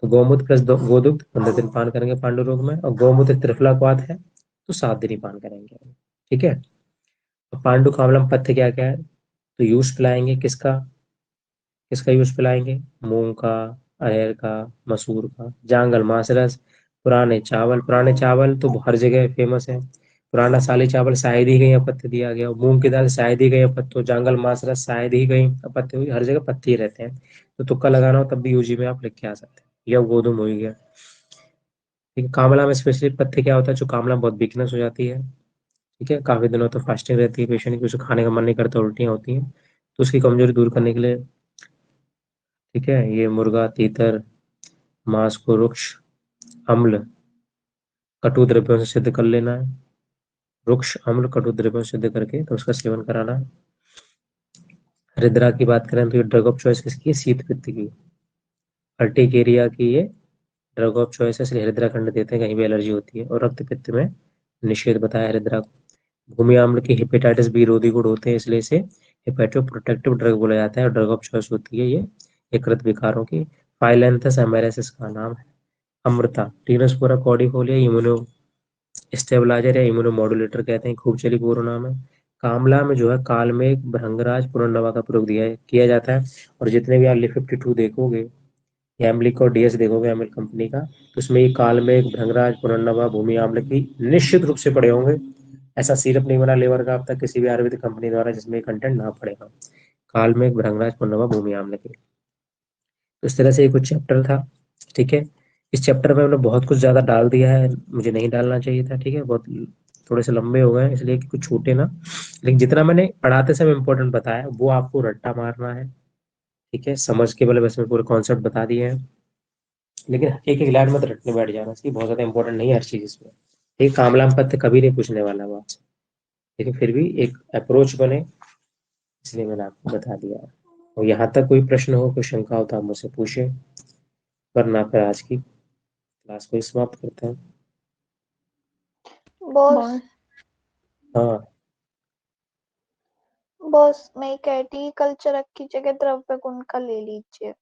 तो गौमूत्र प्लस गोदुग्ध 15 दिन पान करेंगे पांडु रोग में, और गौमूत्र त्रिफलाक्वाथ है तो 7 दिन ही पान करेंगे, ठीक है। तो पांडु कामलम पथ्य क्या क्या है? तो यूज पिलाएंगे किसका, किसका यूज पिलाएंगे? मूंग का, अरहर का, मसूर का, जांगल मासरस, पुराने चावल। पुराने चावल तो हर जगह फेमस है, पुराना साली चावल शायद ही कहीं अपत्य दिया गया, मूंग की दाल शायद ही कहीं अपत्य हो, जांगल मासरस शायद ही कहीं अपत्य हुई, हर जगह पत्ते ही रहते हैं। तो तुक्का लगाना हो तब भी यूजी में आप लिख के आ सकते हैं, या गोधुम हो गया, ठीक है। कामला में स्पेशली पत्ते क्या होता है, जो कामला बहुत वीकनेस हो जाती है, ठीक है, काफी दिनों तो फास्टिंग रहती है पेशेंट की, उसे खाने का मन नहीं करता, उल्टियाँ होती हैं, तो उसकी कमजोरी दूर करने के लिए, ठीक है, ये मुर्गा, तीतर, मांस को रुक्ष अम्ल कटु द्रव्यों से सिद्ध कर लेना है, रुक्ष अम्ल कटु द्रव्यों से सिद्ध करके तो उसका सेवन कराना है। हरिद्रा की बात करें तो ये ड्रग ऑफ चॉइस किसकी है? शीत पित्त की, अर्टिकेरिया की ये ड्रग ऑफ चॉइस है, इसलिए हरिद्रा खंड देते हैं कहीं भी एलर्जी होती है। और रक्त पित्त में निषेध बताया हरिद्रा को। भूमि अम्ल की हेपेटाइटिस बी रोधी गुण होते हैं, इसलिए इसे हेपेटोप्रोटेक्टिव ड्रग बोला जाता है, और ड्रग ऑफ चॉइस होती है ये यकृत विकारों की। फाइलेंथस एमेरेसिस का नाम है। Amrita, tinospora cordifolia immuno stabiliser या इम्यूनोमॉड्यूलेटर कहते हैं, खूब चली कोरोना में। कामला में जो है कालमेघ, भृंगराज, पुनर्नवा का प्रयोग किया जाता है। और जितने भी आप लिफ 52 देखोगे, एमलिक और डीएस देखोगे एमएल कंपनी का, तो उसमें ये कालमेघ, भृंगराज, पुनर्नवा, भूमि आम्ल की निश्चित रूप से पड़े होंगे। ऐसा सिरप नहीं बना लेवर का अब तक किसी भी आयुर्वेदिक कंपनी द्वारा जिसमें कंटेंट ना पड़ेगा। कालमेघ, भृंगराज, पुनर्नवा, भूमि आम्ल की। तो इस तरह से ये कुछ चैप्टर था। ठीक है, इस चैप्टर में हमने बहुत कुछ ज्यादा डाल दिया है, मुझे नहीं डालना चाहिए था। ठीक है, बहुत थोड़े से लंबे हो गए हैं, इसलिए कि कुछ छूटे ना। लेकिन जितना मैंने पढ़ाते समय इंपॉर्टेंट बताया वो आपको रट्टा मारना है। ठीक है, समझ के बल्कि बस में पूरे कॉन्सेप्ट बता दिए हैं। लेकिन एक एक लाइन मत रटने बैठ जाना, इसकी बहुत ज्यादा इंपॉर्टेंट नहीं है हर चीज इसमें। एक कामलाम पत्ते कभी नहीं पूछने वाला वो आपसे, लेकिन फिर भी एक अप्रोच बने, इसलिए मैंने आपको बता दिया। और यहाँ तक कोई प्रश्न हो, कोई शंका हो तो आप मुझसे पूछे, वरना फिर आज की क्लास को ही समाप्त करते हैं। बॉस बॉस हाँ, बॉस मैं ये कहती कल चरक की जगह द्रव्य गुण का ले लीजिए।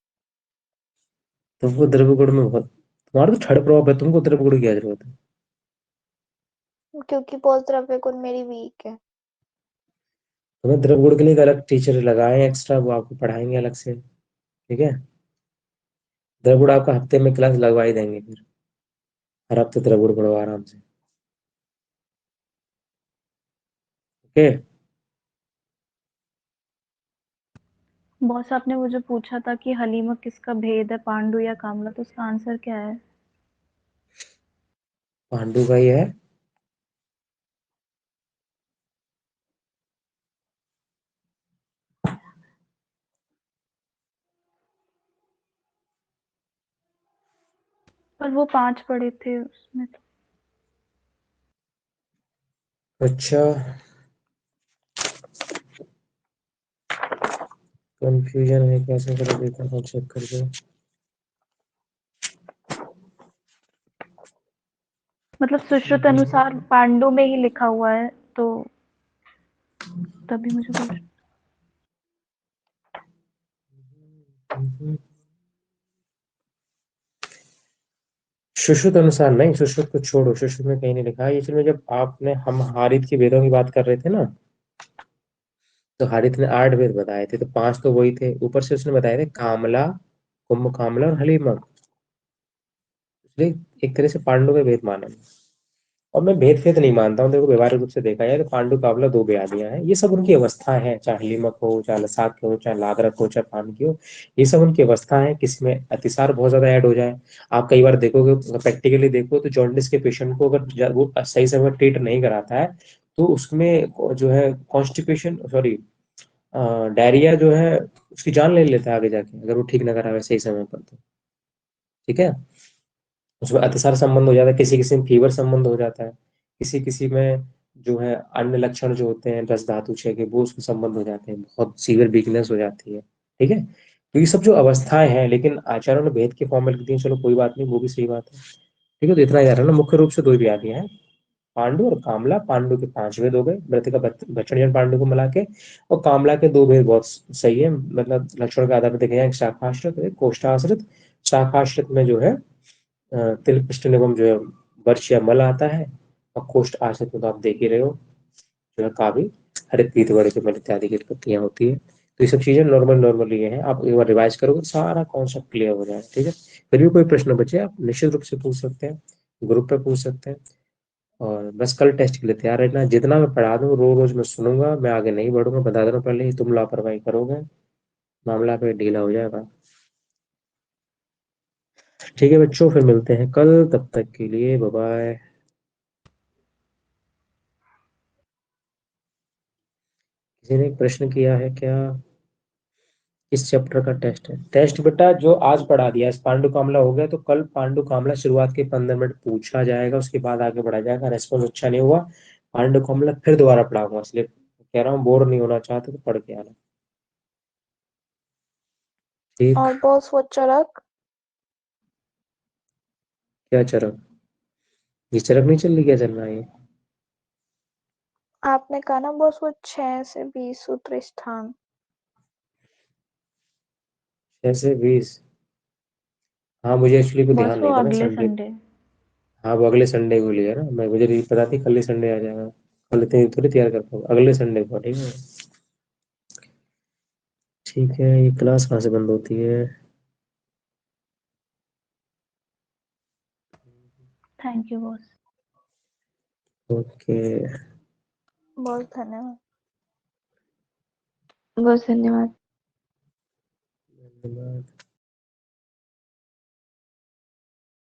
तुमको द्रव्य गुण में बहुत, तुम्हारा तो थर्ड प्रभाव है, तुमको द्रव्य गुण की क्या जरूरत है? क्योंकि बॉस द्रव्य गुण मेरी वीक है। तुम्हें द्रव्य गुण के लिए एक अलग टीचर लगाए एक्स्ट्रा, वो आपको पढ़ाएंगे अलग से। ठीक है, द्रव्य गुण आपका हफ्ते में क्लास लगवा ही देंगे फिर, हर हफ्ते द्रव्य गुण पढ़ो आराम से। ओके। बॉस आपने वो जो पूछा था कि हलीमा किसका भेद है, पांडु या कामला, तो उसका आंसर क्या है? पांडु का ही है। पर वो 5 पढ़े थे उसमें तो। अच्छा, कंफ्यूजन है, कैसे करें देखा था, चेक कर दो। मतलब सुश्रुत अनुसार पांडु में ही लिखा हुआ है, तो तभी मुझे पूछ। सुश्रुत अनुसार नहीं, सुश्रुत को छोड़ो, सुश्रुत में कहीं नहीं लिखा है। इसमें जब आपने हम हारित के वेदों की बात कर रहे थे ना, तो हारित ने 8 वेद बताए थे, तो 5 तो वही थे, ऊपर से उसने बताए थे कामला, कुंभ कामला और हलिमक, इसलिए एक तरह से पांडु के वेद माने। और मैं भेद भेद नहीं मानता हूँ, देखो व्यवहारिक रूप से देखा जाए तो पांडु कावला 2 ब्यादियां हैं, ये सब उनकी अवस्था है, चाहे हलीमक हो, चाहे लसाक हो, चाहे लादरक हो, चाहे पान की हो, ये सब उनकी अवस्था है। किसी में अतिसार बहुत ज्यादा ऐड हो जाए, आप कई बार देखोगे, प्रैक्टिकली देखो तो जॉन्डिस के पेशेंट को अगर वो सही समय ट्रीट नहीं कराता है, तो उसमें जो है कॉन्स्टिपेशन, सॉरी, डायरिया जो है उसकी जान ले लेता है आगे जाके, अगर वो ठीक ना करावे सही समय पर तो। ठीक है, उसमें अतिसार संबंध हो जाता है, किसी किसी में फीवर संबंध हो जाता है, किसी किसी में जो है अन्य लक्षण जो होते हैं रस धातु क्षय के, वो उसमें संबंध हो जाते हैं, बहुत सीवियर वीकनेस हो जाती है। ठीक है, तो ये सब जो अवस्थाएं हैं, लेकिन आचार्यों ने भेद के फॉर्म में लिख दिए, चलो कोई बात नहीं, वो भी सही बात है। ठीक है, तो इतना याद रखना, मुख्य रूप से 2 व्याधियां हैं, पांडु और कामला। पांडु के 5 भेद हो गए, मृतिका भक्षण जन पांडु को मिला के, और कामला के 2 भेद बहुत सही है, मतलब लक्षण के आधार पर देखे जाए, एक शाखाश्रित और एक कोष्ठाश्रित। शाखाश्रित में जो है तिल पृष्ठ निगम जो है वर्ष या मल आता है, और कोष्ठ आश्रित में तो आप देख ही रहे हो, जो है काफी हरित पीत वर्ग के मल इत्यादि की उत्पत्तियां होती है। तो ये सब चीजें नॉर्मल नॉर्मल ये है, आप एक बार रिवाइज करोगे तो सारा कॉन्सेप्ट क्लियर हो जाएगा। ठीक है, फिर भी कोई प्रश्न बचे आप निश्चित रूप से पूछ सकते हैं, ग्रुप पे पूछ सकते हैं। और बस कल टेस्ट के लिए तैयार रहना, जितना मैं पढ़ा दूँ रोज रोज मैं सुनूंगा, मैं आगे नहीं बढ़ूंगा, बता देना पहले ही, तुम लापरवाही करोगे मामला पे ढीला हो जाएगा। ठीक है बच्चों, फिर मिलते हैं कल, तब तक के लिए बाय बाय। किसी ने एक प्रश्न किया है क्या, किस चैप्टर का टेस्ट है? टेस्ट बेटा जो आज पढ़ा दिया, इस पांडु कामला हो गया, तो कल पांडु कामला शुरुआत के 15 मिनट पूछा जाएगा, उसके बाद आगे बढ़ा जाएगा। रेस्पॉन्स अच्छा नहीं हुआ, पांडु कामला फिर दोबारा पढ़ाऊंगा, इसलिए कह रहा हूँ, बोर नहीं होना चाहते तो पढ़ के आना। ठीक। और बॉस वो चरक क्या चरक? ये चरक नहीं चल रही, क्या चल रहा है ये? आपने कहा ना बॉस वो 6 से 20 सूत्र स्थान। 6 से 20? हाँ, मुझे एक्चुअली को बॉस ध्यान वो नहीं था ना अगले संडे। संडे। हाँ वो अगले संडे को लिया ना, मैं मुझे नहीं पता थी कल ही संडे आ जाएगा, कल इतनी थोड़ी तैयार कर पाऊँ, अगले संडे को। ठीक है ठीक है, ये क्लास कहाँ से बंद होती है? Thank you boss. ओके बहुत धन्यवाद। बॉस धन्यवाद। धन्यवाद।